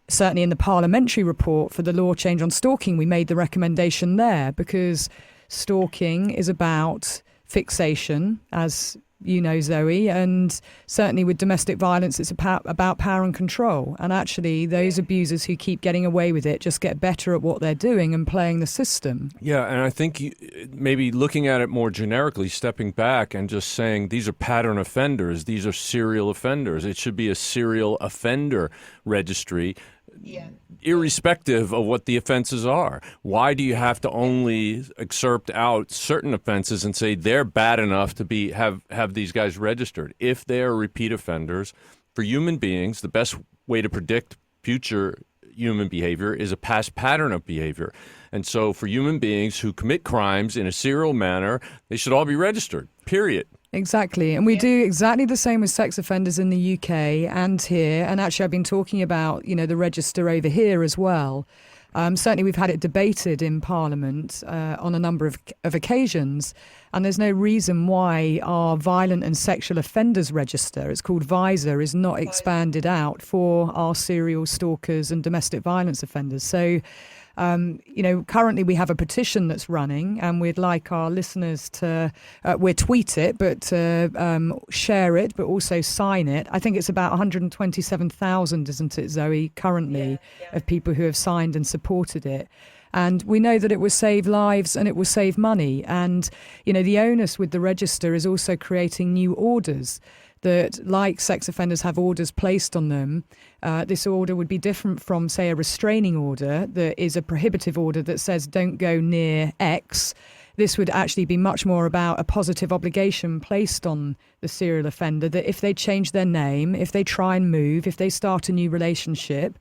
certainly in the parliamentary report for the law change on stalking, we made the recommendation there, because stalking is about fixation, as you know, Zoe, and certainly with domestic violence, it's about power and control. And actually, those abusers who keep getting away with it just get better at what they're doing and playing the system. Yeah, and I think maybe looking at it more generically, stepping back and just saying these are pattern offenders, these are serial offenders. It should be a serial offender registry. Yeah. Irrespective of what the offenses are. Why do you have to only excerpt out certain offenses and say they're bad enough to have these guys registered? If they are repeat offenders, for human beings, the best way to predict future human behavior is a past pattern of behavior. And so for human beings who commit crimes in a serial manner, they should all be registered, period. Exactly. And we do exactly the same with sex offenders in the UK and here. And actually, I've been talking about, you know, the register over here as well. Certainly, we've had it debated in Parliament on a number of occasions. And there's no reason why our violent and sexual offenders register, it's called VISA, is not expanded out for our serial stalkers and domestic violence offenders. So, you know, currently we have a petition that's running, and we'd like our listeners to, we'll tweet it, but share it, but also sign it. I think it's about 127,000, isn't it, Zoe, currently, of people who have signed and supported it. And we know that it will save lives and it will save money. And, you know, the onus with the register is also creating new orders that, like sex offenders have orders placed on them, this order would be different from, say, a restraining order that is a prohibitive order that says don't go near X. This would actually be much more about a positive obligation placed on the serial offender that if they change their name, if they try and move, if they start a new relationship,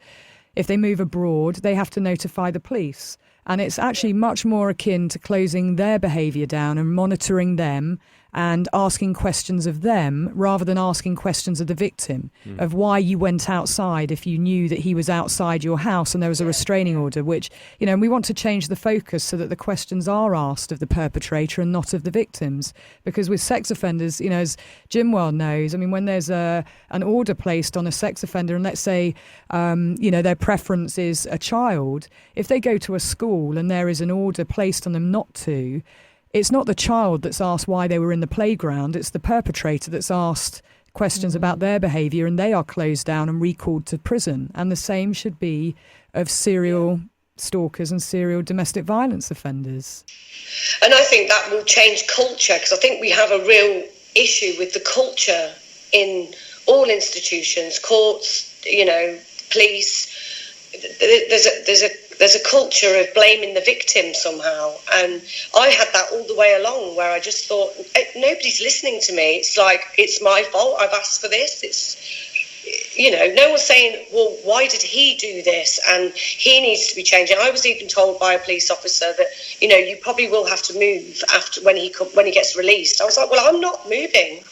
if they move abroad, they have to notify the police. And it's actually much more akin to closing their behaviour down and monitoring them and asking questions of them rather than asking questions of the victim of why you went outside if you knew that he was outside your house and there was a restraining order, which, you know, and we want to change the focus so that the questions are asked of the perpetrator and not of the victims. Because with sex offenders, you know, as Jim well knows, I mean, when there's an order placed on a sex offender and let's say, you know, their preference is a child, if they go to a school and there is an order placed on them not to, it's not the child that's asked why they were in the playground, it's the perpetrator that's asked questions about their behaviour and they are closed down and recalled to prison. And the same should be of serial stalkers and serial domestic violence offenders. And I think that will change culture, because I think we have a real issue with the culture in all institutions, courts, you know, police. There's a there's a culture of blaming the victim somehow. And I had that all the way along, where I just thought, nobody's listening to me. It's like, it's my fault. I've asked for this. No one's saying, well, why did he do this? And he needs to be changing. I was even told by a police officer that, you probably will have to move after when he gets released. I was like, well, I'm not moving.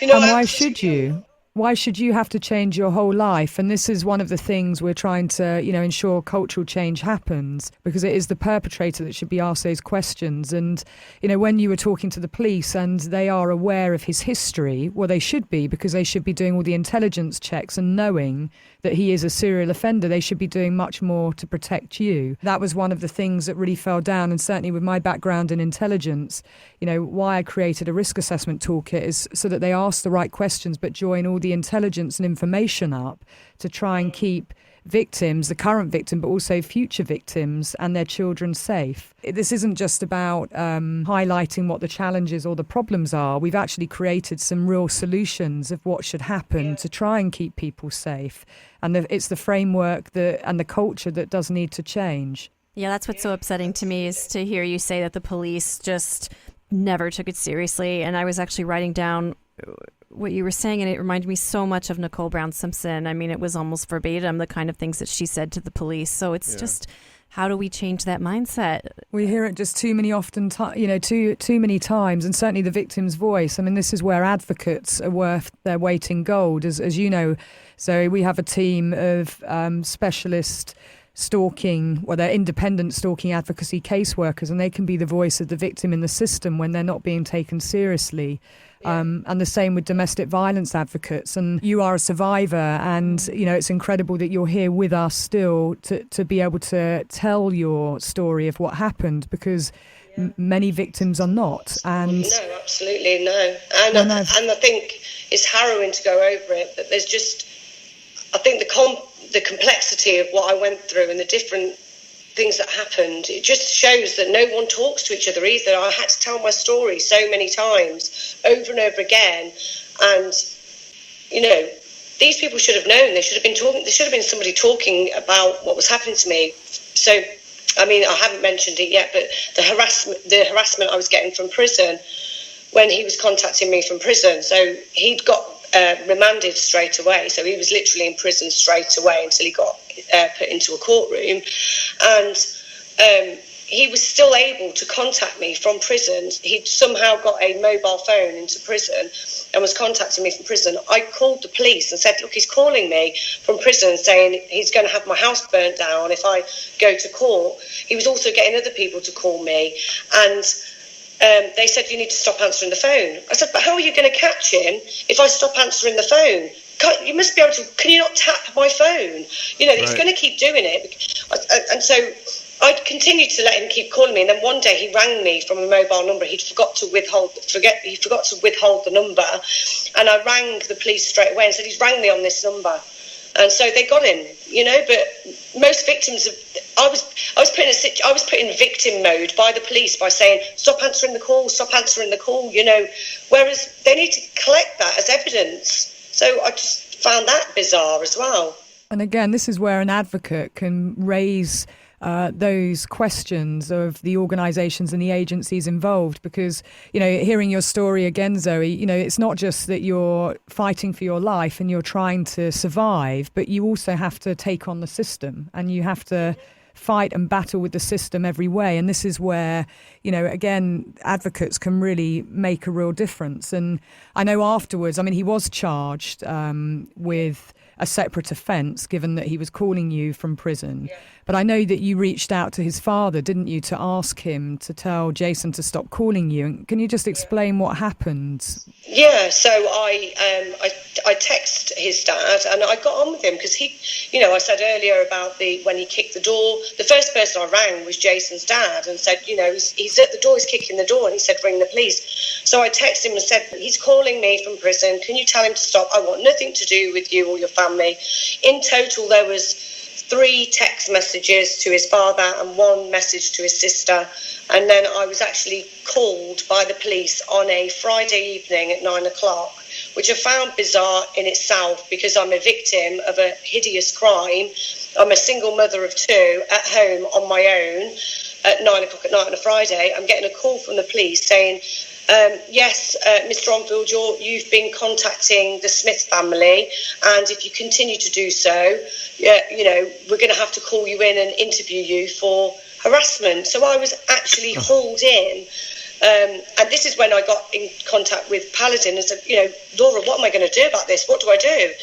And why should you? Why should you have to change your whole life? And this is one of the things we're trying to, ensure cultural change happens, because it is the perpetrator that should be asked those questions. And, when you were talking to the police and they are aware of his history, well, they should be, because they should be doing all the intelligence checks and knowing that he is a serial offender. They should be doing much more to protect you. That was one of the things that really fell down. And certainly with my background in intelligence, why I created a risk assessment toolkit is so that they ask the right questions, but join all the intelligence and information up to try and keep victims, the current victim, but also future victims and their children safe. This isn't just about highlighting what the challenges or the problems are. We've actually created some real solutions of what should happen to try and keep people safe. And it's the framework and the culture that does need to change. Yeah, that's what's so upsetting to me, is to hear you say that the police just never took it seriously. And I was actually writing down what you were saying, and it reminded me so much of Nicole Brown Simpson. I mean, it was almost verbatim, the kind of things that she said to the police. So it's just, how do we change that mindset? We hear it just too many times, and certainly the victim's voice. I mean, this is where advocates are worth their weight in gold, as you know. So we have a team of specialist stalking, they're independent stalking advocacy caseworkers, and they can be the voice of the victim in the system when they're not being taken seriously. And the same with domestic violence advocates. And you are a survivor, and it's incredible that you're here with us still to be able to tell your story of what happened, because many victims are not. And no, absolutely no. And I think it's harrowing to go over it, but there's just, I think the complexity of what I went through and the different things that happened, it just shows that no one talks to each other either. I had to tell my story so many times, over and over again, and these people should have known. They should have been talking. There should have been somebody talking about what was happening to me. So, I mean, I haven't mentioned it yet, but the harassment I was getting from prison when he was contacting me from prison. So he'd got remanded straight away. So he was literally in prison straight away until he got put into a courtroom. And he was still able to contact me from prison. He'd somehow got a mobile phone into prison and was contacting me from prison. I called the police and said, look, he's calling me from prison saying he's going to have my house burnt down if I go to court. He was also getting other people to call me, and they said, you need to stop answering the phone. I said, but how are you going to catch him if I stop answering the phone? You must be able to, can you not tap my phone? He's going to keep doing it. And so I continued to let him keep calling me. And then one day he rang me from a mobile number. He forgot to withhold the number. And I rang the police straight away and said, he's rang me on this number. And so they got him, but most victims, I was put in victim mode by the police by saying, stop answering the call, whereas they need to collect that as evidence. So I just found that bizarre as well. And again, this is where an advocate can raise those questions of the organisations and the agencies involved, because, hearing your story again, Zoe, it's not just that you're fighting for your life and you're trying to survive, but you also have to take on the system, and you have to fight and battle with the system every way. And this is where, again, advocates can really make a real difference. And I know afterwards, he was charged with a separate offence, given that he was calling you from prison. Yeah. But I know that you reached out to his father, didn't you, to ask him to tell Jason to stop calling you. Can you just explain what happened? Yeah, so I texted his dad, and I got on with him because he, I said earlier about when he kicked the door. The first person I rang was Jason's dad and said, he's at the door, he's kicking the door, and he said, ring the police. So I texted him and said, he's calling me from prison. Can you tell him to stop? I want nothing to do with you or your family. In total, there was 3 text messages to his father and 1 message to his sister. And then I was actually called by the police on a Friday evening at 9 o'clock which I found bizarre in itself because I'm a victim of a hideous crime. I'm a single mother of two at home on my own at 9 o'clock at night on a Friday. I'm getting a call from the police saying, yes, Mr. Onfield, you've been contacting the Smith family, and if you continue to do so, we're going to have to call you in and interview you for harassment. So I was actually hauled in. And this is when I got in contact with Paladin and said, Laura, what am I going to do about this? What do I do?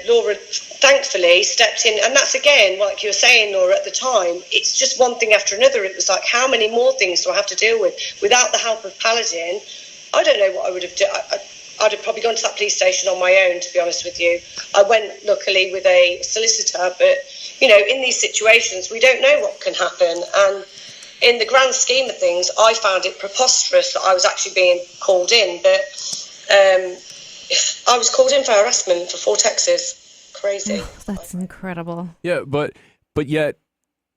Laura thankfully stepped in. And that's, again, like you were saying, Laura, at the time, it's just one thing after another. It was like, how many more things do I have to deal with? Without the help of Paladin, I don't know what I would have done. I'd have probably gone to that police station on my own, to be honest with you. I went, luckily, with a solicitor. But, in these situations, we don't know what can happen. And in the grand scheme of things, I found it preposterous that I was actually being called in. But I was called in for harassment for 4 texts. Crazy. That's incredible. Yeah, but yet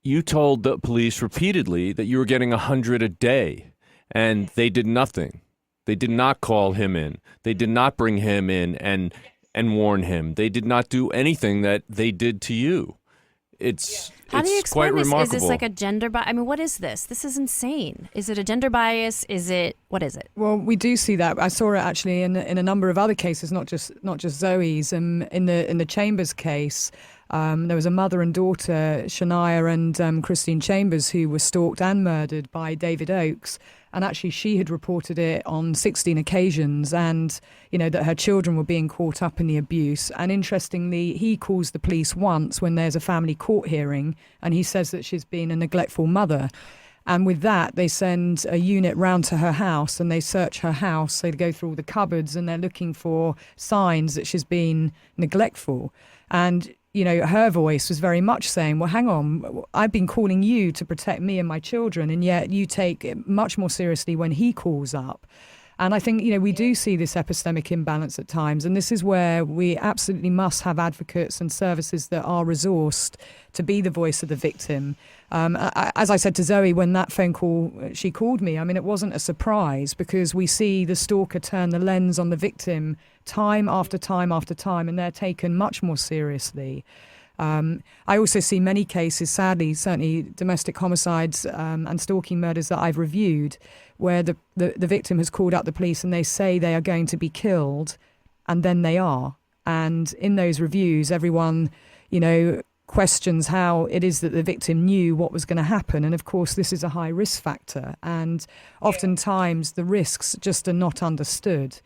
you told the police repeatedly that you were getting 100 a day, and they did nothing. They did not call him in. They did not bring him in and warn him. They did not do anything that they did to you. How do you explain quite this? remarkable. Is this like a gender bias? I mean, what is this? This is insane. Is it a gender bias? What is it? Well, we do see that. I saw it actually in a number of other cases, not just Zoe's. In the Chambers case, there was a mother and daughter, Shania and Christine Chambers, who were stalked and murdered by David Oakes. And actually, she had reported it on 16 occasions, and that her children were being caught up in the abuse. And interestingly, he calls the police once when there's a family court hearing, and he says that she's been a neglectful mother. And with that, they send a unit round to her house and they search her house. They go through all the cupboards and they're looking for signs that she's been neglectful. And her voice was very much saying, well, hang on, I've been calling you to protect me and my children, and yet you take it much more seriously when he calls up. And I think, we do see this epistemic imbalance at times, and this is where we absolutely must have advocates and services that are resourced to be the voice of the victim. As I said to Zoe, when that phone call, she called me, it wasn't a surprise, because we see the stalker turn the lens on the victim time after time after time, and they're taken much more seriously. I also see many cases, sadly, certainly domestic homicides and stalking murders that I've reviewed, where the victim has called up the police and they say they are going to be killed, and then they are. And in those reviews, everyone, questions how it is that the victim knew what was going to happen. And of course, this is a high risk factor. And oftentimes the risks just are not understood.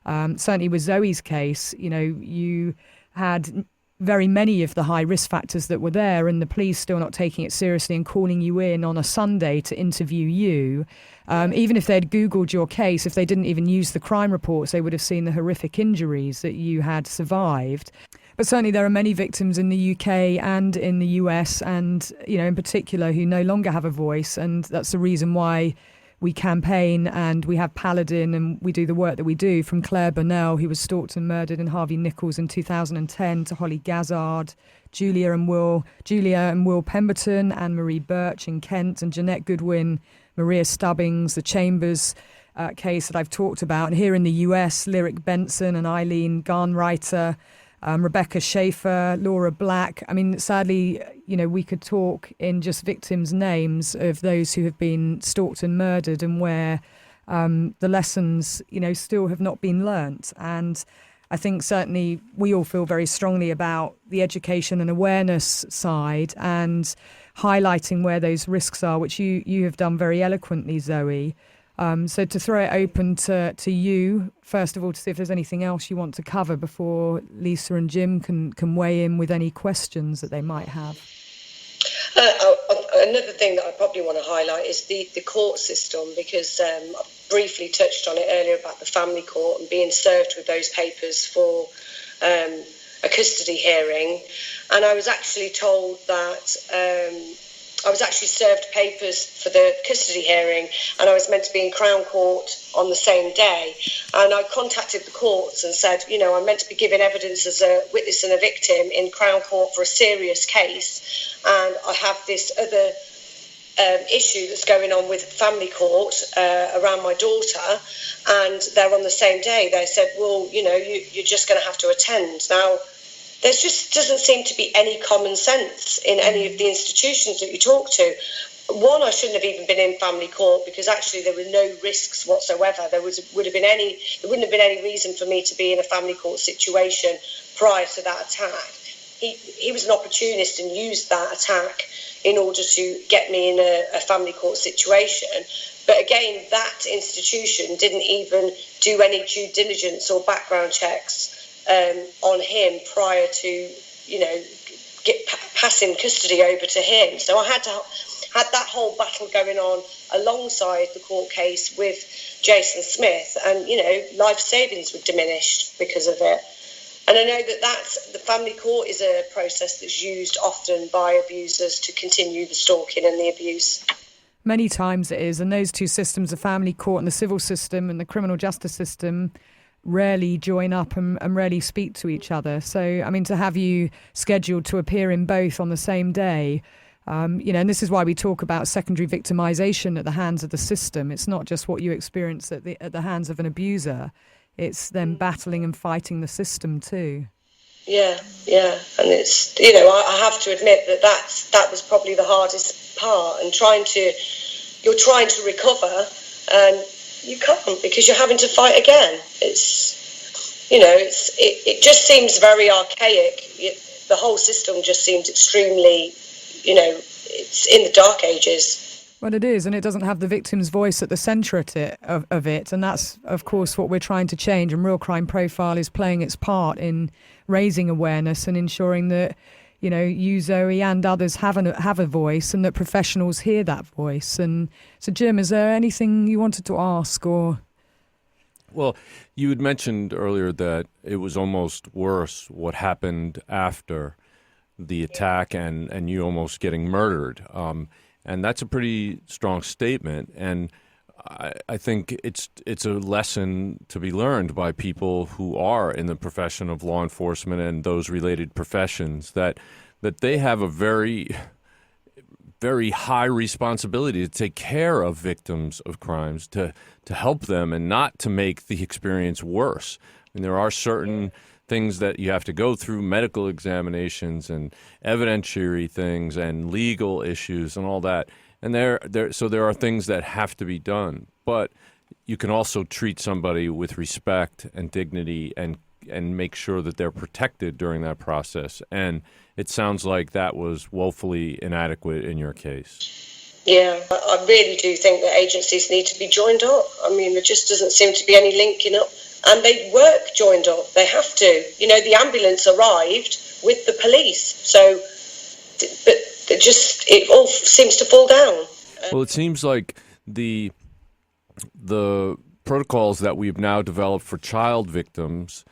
Certainly with Zoe's case, you had very many of the high risk factors that were there, and the police still not taking it seriously and calling you in on a Sunday to interview you. Even if they'd Googled your case, if they didn't even use the crime reports, they would have seen the horrific injuries that you had survived. But certainly there are many victims in the UK and in the US and, in particular, who no longer have a voice. And that's the reason why we campaign and we have Paladin and we do the work that we do, from Claire Burnell, who was stalked and murdered in Harvey Nichols in 2010, to Holly Gazzard, Julia and Will Pemberton, Anne-Marie Birch in Kent, and Jeanette Goodwin, Maria Stubbings, the Chambers case that I've talked about. And here in the US, Lyric Benson and Eileen Garnreiter, Rebecca Schaefer, Laura Black. Sadly, we could talk in just victims' names of those who have been stalked and murdered, and where the lessons, still have not been learnt. And I think certainly we all feel very strongly about the education and awareness side and highlighting where those risks are, which you have done very eloquently, Zoe. So to throw it open to you, first of all, to see if there's anything else you want to cover before Lisa and Jim can weigh in with any questions that they might have. Another thing that I probably want to highlight is the court system, because I briefly touched on it earlier about the family court and being served with those papers for a custody hearing. And I was actually told that I was actually served papers for the custody hearing, and I was meant to be in Crown Court on the same day. And I contacted the courts and said, I'm meant to be giving evidence as a witness and a victim in Crown Court for a serious case, and I have this other issue that's going on with family court around my daughter, and they're on the same day. They said, well, you're just going to have to attend. Now, there just doesn't seem to be any common sense in any of the institutions that you talk to. One, I shouldn't have even been in family court because actually there were no risks whatsoever. There wouldn't have been any reason for me to be in a family court situation prior to that attack. He was an opportunist and used that attack in order to get me in a family court situation. But again, that institution didn't even do any due diligence or background checks on him prior to, passing custody over to him. So I had that whole battle going on alongside the court case with Jason Smith, and life savings were diminished because of it. And I know that the family court is a process that's used often by abusers to continue the stalking and the abuse. Many times it is, and those two systems, the family court and the civil system and the criminal justice system, rarely join up and rarely speak to each other. So, I mean, to have you scheduled to appear in both on the same day, and this is why we talk about secondary victimization at the hands of the system. It's not just what you experience at the hands of an abuser. It's them battling and fighting the system too. Yeah. And it's, I have to admit that was probably the hardest part, and you're trying to recover and you can't because you're having to fight again. It just seems very archaic. The whole system just seems extremely, it's in the dark ages. Well, it is, and it doesn't have the victim's voice at the centre of it, and that's, of course, what we're trying to change, and Real Crime Profile is playing its part in raising awareness and ensuring that, you, Zoe, and others have a voice, and that professionals hear that voice. And so, Jim, is there anything you wanted to ask, or...? Well, you had mentioned earlier that it was almost worse what happened after the attack and you almost getting murdered. And that's a pretty strong statement. And I think it's a lesson to be learned by people who are in the profession of law enforcement and those related professions, that they have a very, very high responsibility to take care of victims of crimes, to help them and not to make the experience worse. And there are certain things that you have to go through, medical examinations and evidentiary things and legal issues and all that. And so there are things that have to be done. But you can also treat somebody with respect and dignity and make sure that they're protected during that process. And it sounds like that was woefully inadequate in your case. Yeah, I really do think that agencies need to be joined up. I mean, there just doesn't seem to be any linking up. And they work joined up. They have to. The ambulance arrived with the police. So, but it all seems to fall down. Well, it seems like the protocols that we've now developed for child victims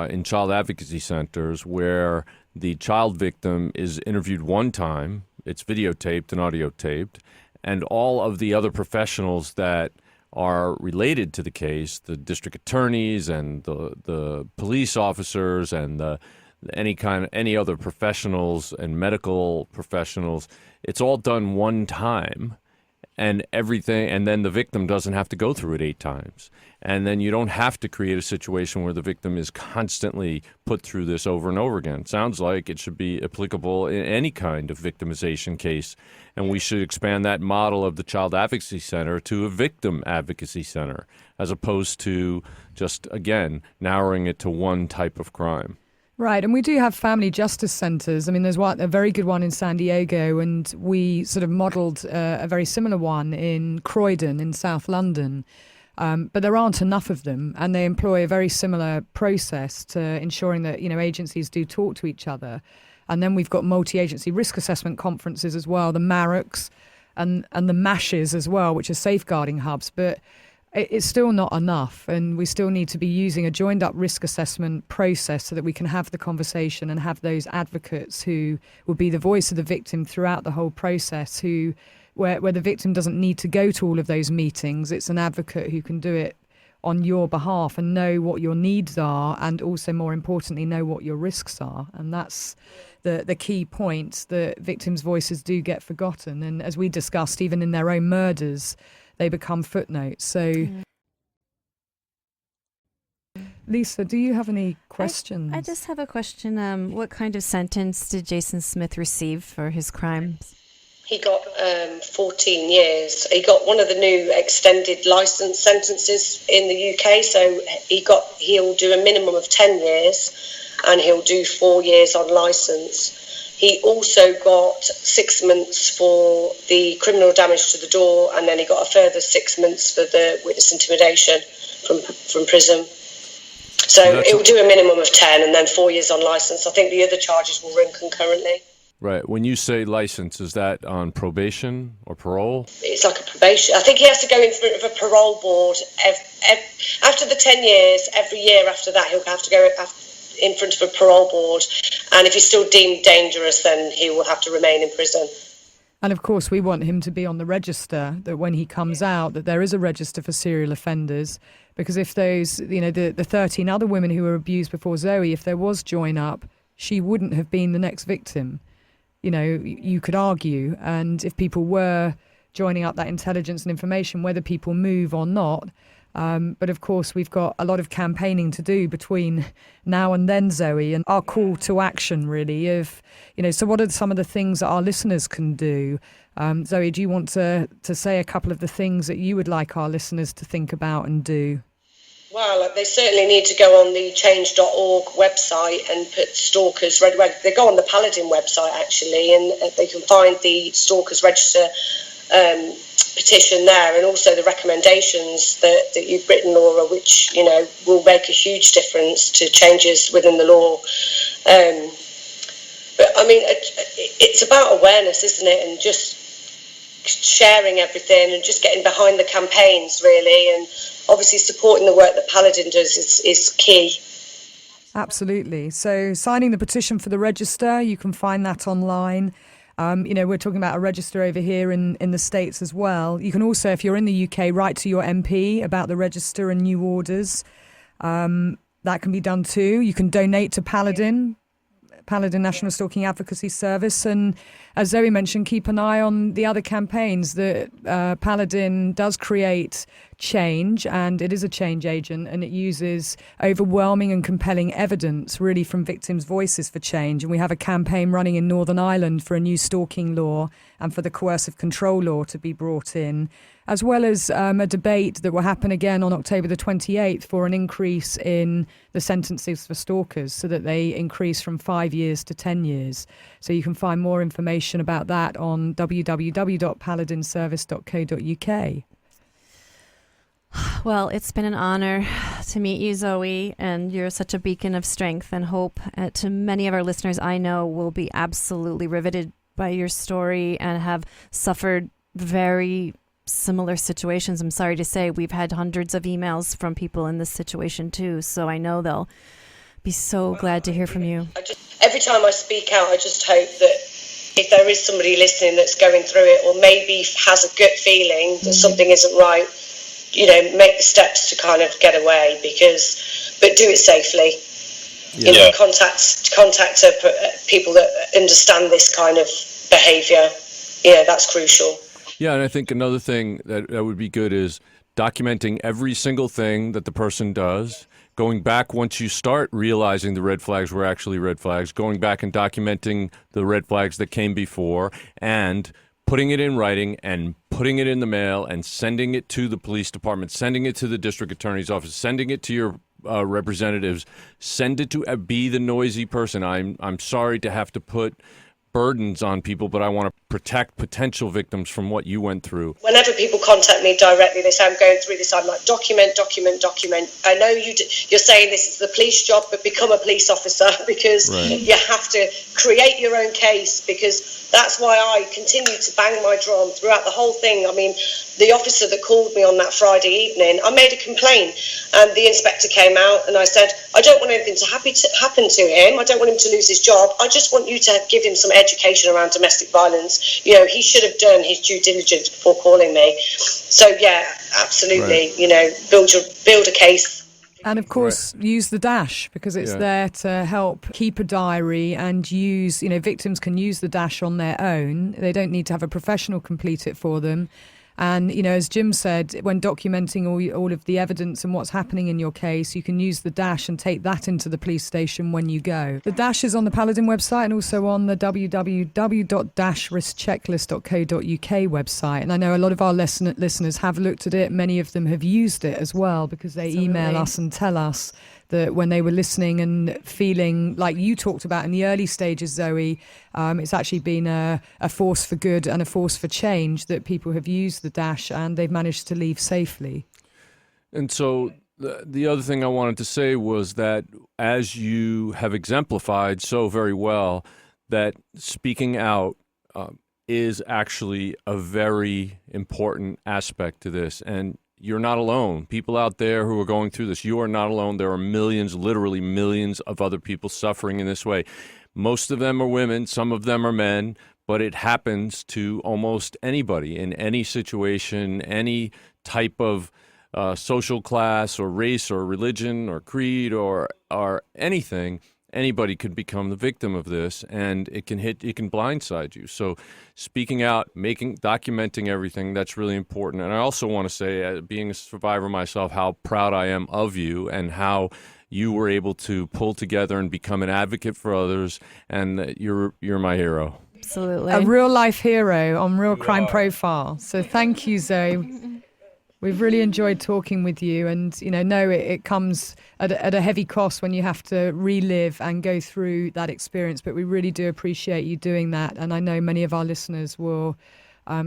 in child advocacy centers, where the child victim is interviewed one time, it's videotaped and audio taped, and all of the other professionals that are related to the case, the district attorneys and the police officers and any other professionals and medical professionals, it's all done one time, and then the victim doesn't have to go through it 8 times. And then you don't have to create a situation where the victim is constantly put through this over and over again. It sounds like it should be applicable in any kind of victimization case, and we should expand that model of the Child Advocacy Center to a victim advocacy center, as opposed to just, again, narrowing it to one type of crime. Right, and we do have family justice centres. I mean, there's a very good one in San Diego, and we sort of modelled a very similar one in Croydon in South London. But there aren't enough of them, and they employ a very similar process to ensuring that, agencies do talk to each other. And then we've got multi-agency risk assessment conferences as well, the MARICs and the MASHs as well, which are safeguarding hubs. But it's still not enough, and we still need to be using a joined-up risk assessment process so that we can have the conversation and have those advocates who will be the voice of the victim throughout the whole process, where the victim doesn't need to go to all of those meetings. It's an advocate who can do it on your behalf and know what your needs are, and also, more importantly, know what your risks are. And that's the key point, that victims' voices do get forgotten. And as we discussed, even in their own murders, they become footnotes. So, Lisa, do you have any questions? I just have a question. What kind of sentence did Jason Smith receive for his crimes? He got 14 years. He got one of the new extended license sentences in the UK. So he'll do a minimum of 10 years, and he'll do 4 years on license. He also got 6 months for the criminal damage to the door, and then he got a further 6 months for the witness intimidation from prison. So it will do a minimum of 10 and then 4 years on license. I think the other charges will run concurrently. Right. When you say license, is that on probation or parole? It's like a probation. I think he has to go in front of a parole board. After the 10 years, every year after that, he'll have to go in front of a parole board. And if he's still deemed dangerous, then he will have to remain in prison. And of course, we want him to be on the register, that when he comes out, that there is a register for serial offenders. Because if those, the 13 other women who were abused before Zoe, if there was join up, she wouldn't have been the next victim. You could argue. And if people were joining up that intelligence and information, whether people move or not. But of course, we've got a lot of campaigning to do between now and then, Zoe, and our call to action, really, so what are some of the things that our listeners can do? Zoe, do you want to say a couple of the things that you would like our listeners to think about and do? Well, they certainly need to go on the change.org website and put Stalkers Register. They go on the Paladin website, actually, and they can find the Stalkers Register petition there, and also the recommendations that you've written, Laura, which, will make a huge difference to changes within the law. But, I mean, it's about awareness, isn't it? And just sharing everything and just getting behind the campaigns, really, and obviously supporting the work that Paladin does is key. Absolutely. So signing the petition for the register, you can find that online. We're talking about a register over here in the States as well. You can also, if you're in the UK, write to your MP about the register and new orders. That can be done too. You can donate to Paladin National Stalking Advocacy Service. And as Zoe mentioned, keep an eye on the other campaigns that Paladin does create change, and it is a change agent, and it uses overwhelming and compelling evidence really from victims' voices for change. And we have a campaign running in Northern Ireland for a new stalking law and for the coercive control law to be brought in, as well as a debate that will happen again on October the 28th for an increase in the sentences for stalkers, so that they increase from 5 years to 10 years. So you can find more information about that on www.paladinservice.co.uk. Well, it's been an honor to meet you, Zoe, and you're such a beacon of strength and hope to many of our listeners I know will be absolutely riveted by your story and have suffered very similar situations. I'm sorry to say we've had hundreds of emails from people in this situation too, so I know they'll be so glad to hear from you. Every time I speak out, I just hope that if there is somebody listening that's going through it, or maybe has a gut feeling that something isn't right, make the steps to kind of get away, but do it safely. Yeah. Contact people that understand this kind of behaviour. Yeah, that's crucial. Yeah, and I think another thing that would be good is documenting every single thing that the person does, going back once you start realizing the red flags were actually red flags, going back and documenting the red flags that came before, and putting it in writing and putting it in the mail and sending it to the police department, sending it to the district attorney's office, sending it to your representatives, send it to be the noisy person. I'm sorry to have to put burdens on people, but I want to protect potential victims from what you went through. Whenever people contact me directly, they say, I'm going through this, I'm like, document. I know you're saying this is the police job, but become a police officer, because you have to create your own case, because That's why I continued to bang my drum throughout the whole thing. I mean, the officer that called me on that Friday evening, I made a complaint, and the inspector came out, and I said, I don't want anything to happen to him. I don't want him to lose his job. I just want you to give him some education around domestic violence. You know, he should have done his due diligence before calling me. So yeah, absolutely. Right. You know, build a case. And of course, use the Dash, because it's there to help keep a diary and use, victims can use the Dash on their own. They don't need to have a professional complete it for them. And, as Jim said, when documenting all of the evidence and what's happening in your case, you can use the Dash and take that into the police station when you go. The Dash is on the Paladin website and also on the www.dashriskchecklist.co.uk website. And I know a lot of our listeners have looked at it. Many of them have used it as well, because they email us and tell us that when they were listening and feeling like you talked about in the early stages, Zoe, it's actually been a force for good and a force for change, that people have used the Dash and they've managed to leave safely. And so the other thing I wanted to say was that, as you have exemplified so very well, that speaking out is actually a very important aspect to this. And you're not alone. People out there who are going through this, you are not alone. There are millions, literally millions of other people suffering in this way. Most of them are women, some of them are men, but it happens to almost anybody in any situation, any type of social class or race or religion or creed or anything. Anybody could become the victim of this, and it can blindside you. So speaking out, documenting everything, that's really important. And I also want to say, being a survivor myself, how proud I am of you and how you were able to pull together and become an advocate for others, and you're my hero. Absolutely. A real life hero on Real Crime Profile. So thank you, Zoe. We've really enjoyed talking with you, and it comes at a heavy cost when you have to relive and go through that experience, but we really do appreciate you doing that. And I know many of our listeners will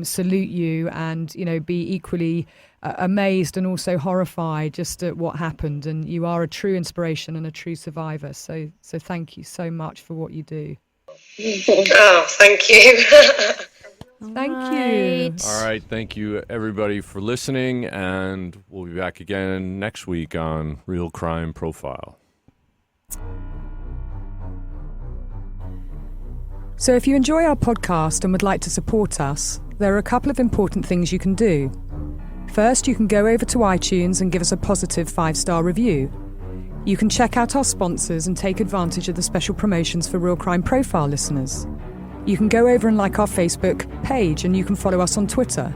salute you and be equally amazed and also horrified just at what happened. And you are a true inspiration and a true survivor. So thank you so much for what you do. Oh, thank you. Thank you. All right. Thank you, everybody, for listening. And we'll be back again next week on Real Crime Profile. So if you enjoy our podcast and would like to support us, there are a couple of important things you can do. First, you can go over to iTunes and give us a positive 5-star review. You can check out our sponsors and take advantage of the special promotions for Real Crime Profile listeners. You can go over and like our Facebook page, and you can follow us on Twitter.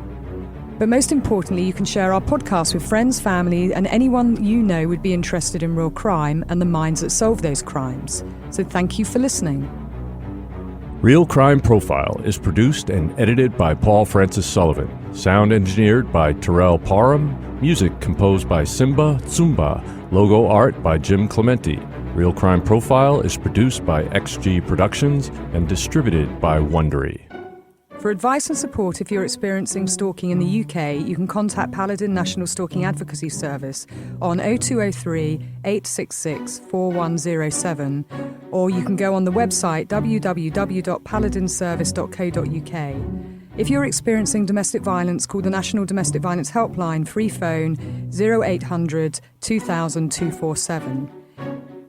But most importantly, you can share our podcast with friends, family, and anyone you know would be interested in real crime and the minds that solve those crimes. So thank you for listening. Real Crime Profile is produced and edited by Paul Francis Sullivan. Sound engineered by Terrell Parham. Music composed by Simba Tsumba. Logo art by Jim Clementi. Real Crime Profile is produced by XG Productions and distributed by Wondery. For advice and support if you're experiencing stalking in the UK, you can contact Paladin National Stalking Advocacy Service on 0203 866 4107, or you can go on the website www.paladinservice.co.uk. If you're experiencing domestic violence, call the National Domestic Violence Helpline, free phone 0800 2000 247.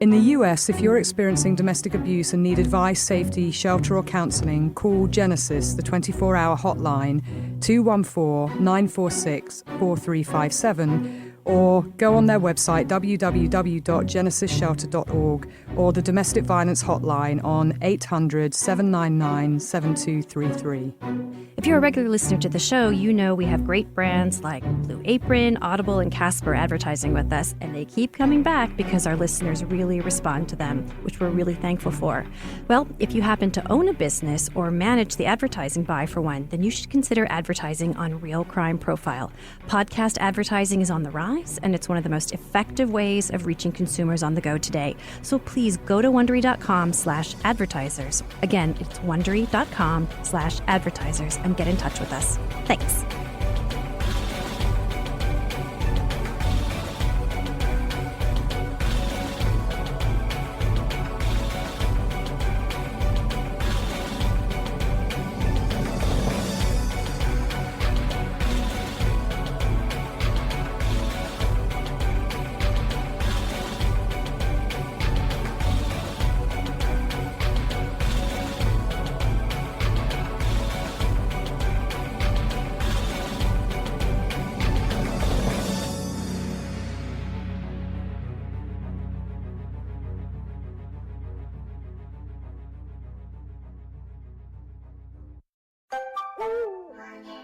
In the US, if you're experiencing domestic abuse and need advice, safety, shelter or counselling, call Genesis, the 24-hour hotline, 214-946-4357, or go on their website, www.genesisshelter.org, or the Domestic Violence Hotline on 800-799-7233. If you're a regular listener to the show, you know we have great brands like Blue Apron, Audible, and Casper advertising with us, and they keep coming back because our listeners really respond to them, which we're really thankful for. Well, if you happen to own a business or manage the advertising buy for one, then you should consider advertising on Real Crime Profile. Podcast advertising is on the rise, and it's one of the most effective ways of reaching consumers on the go today. So please go to Wondery.com/advertisers. Again, it's Wondery.com/advertisers, and get in touch with us. Thanks. Bye.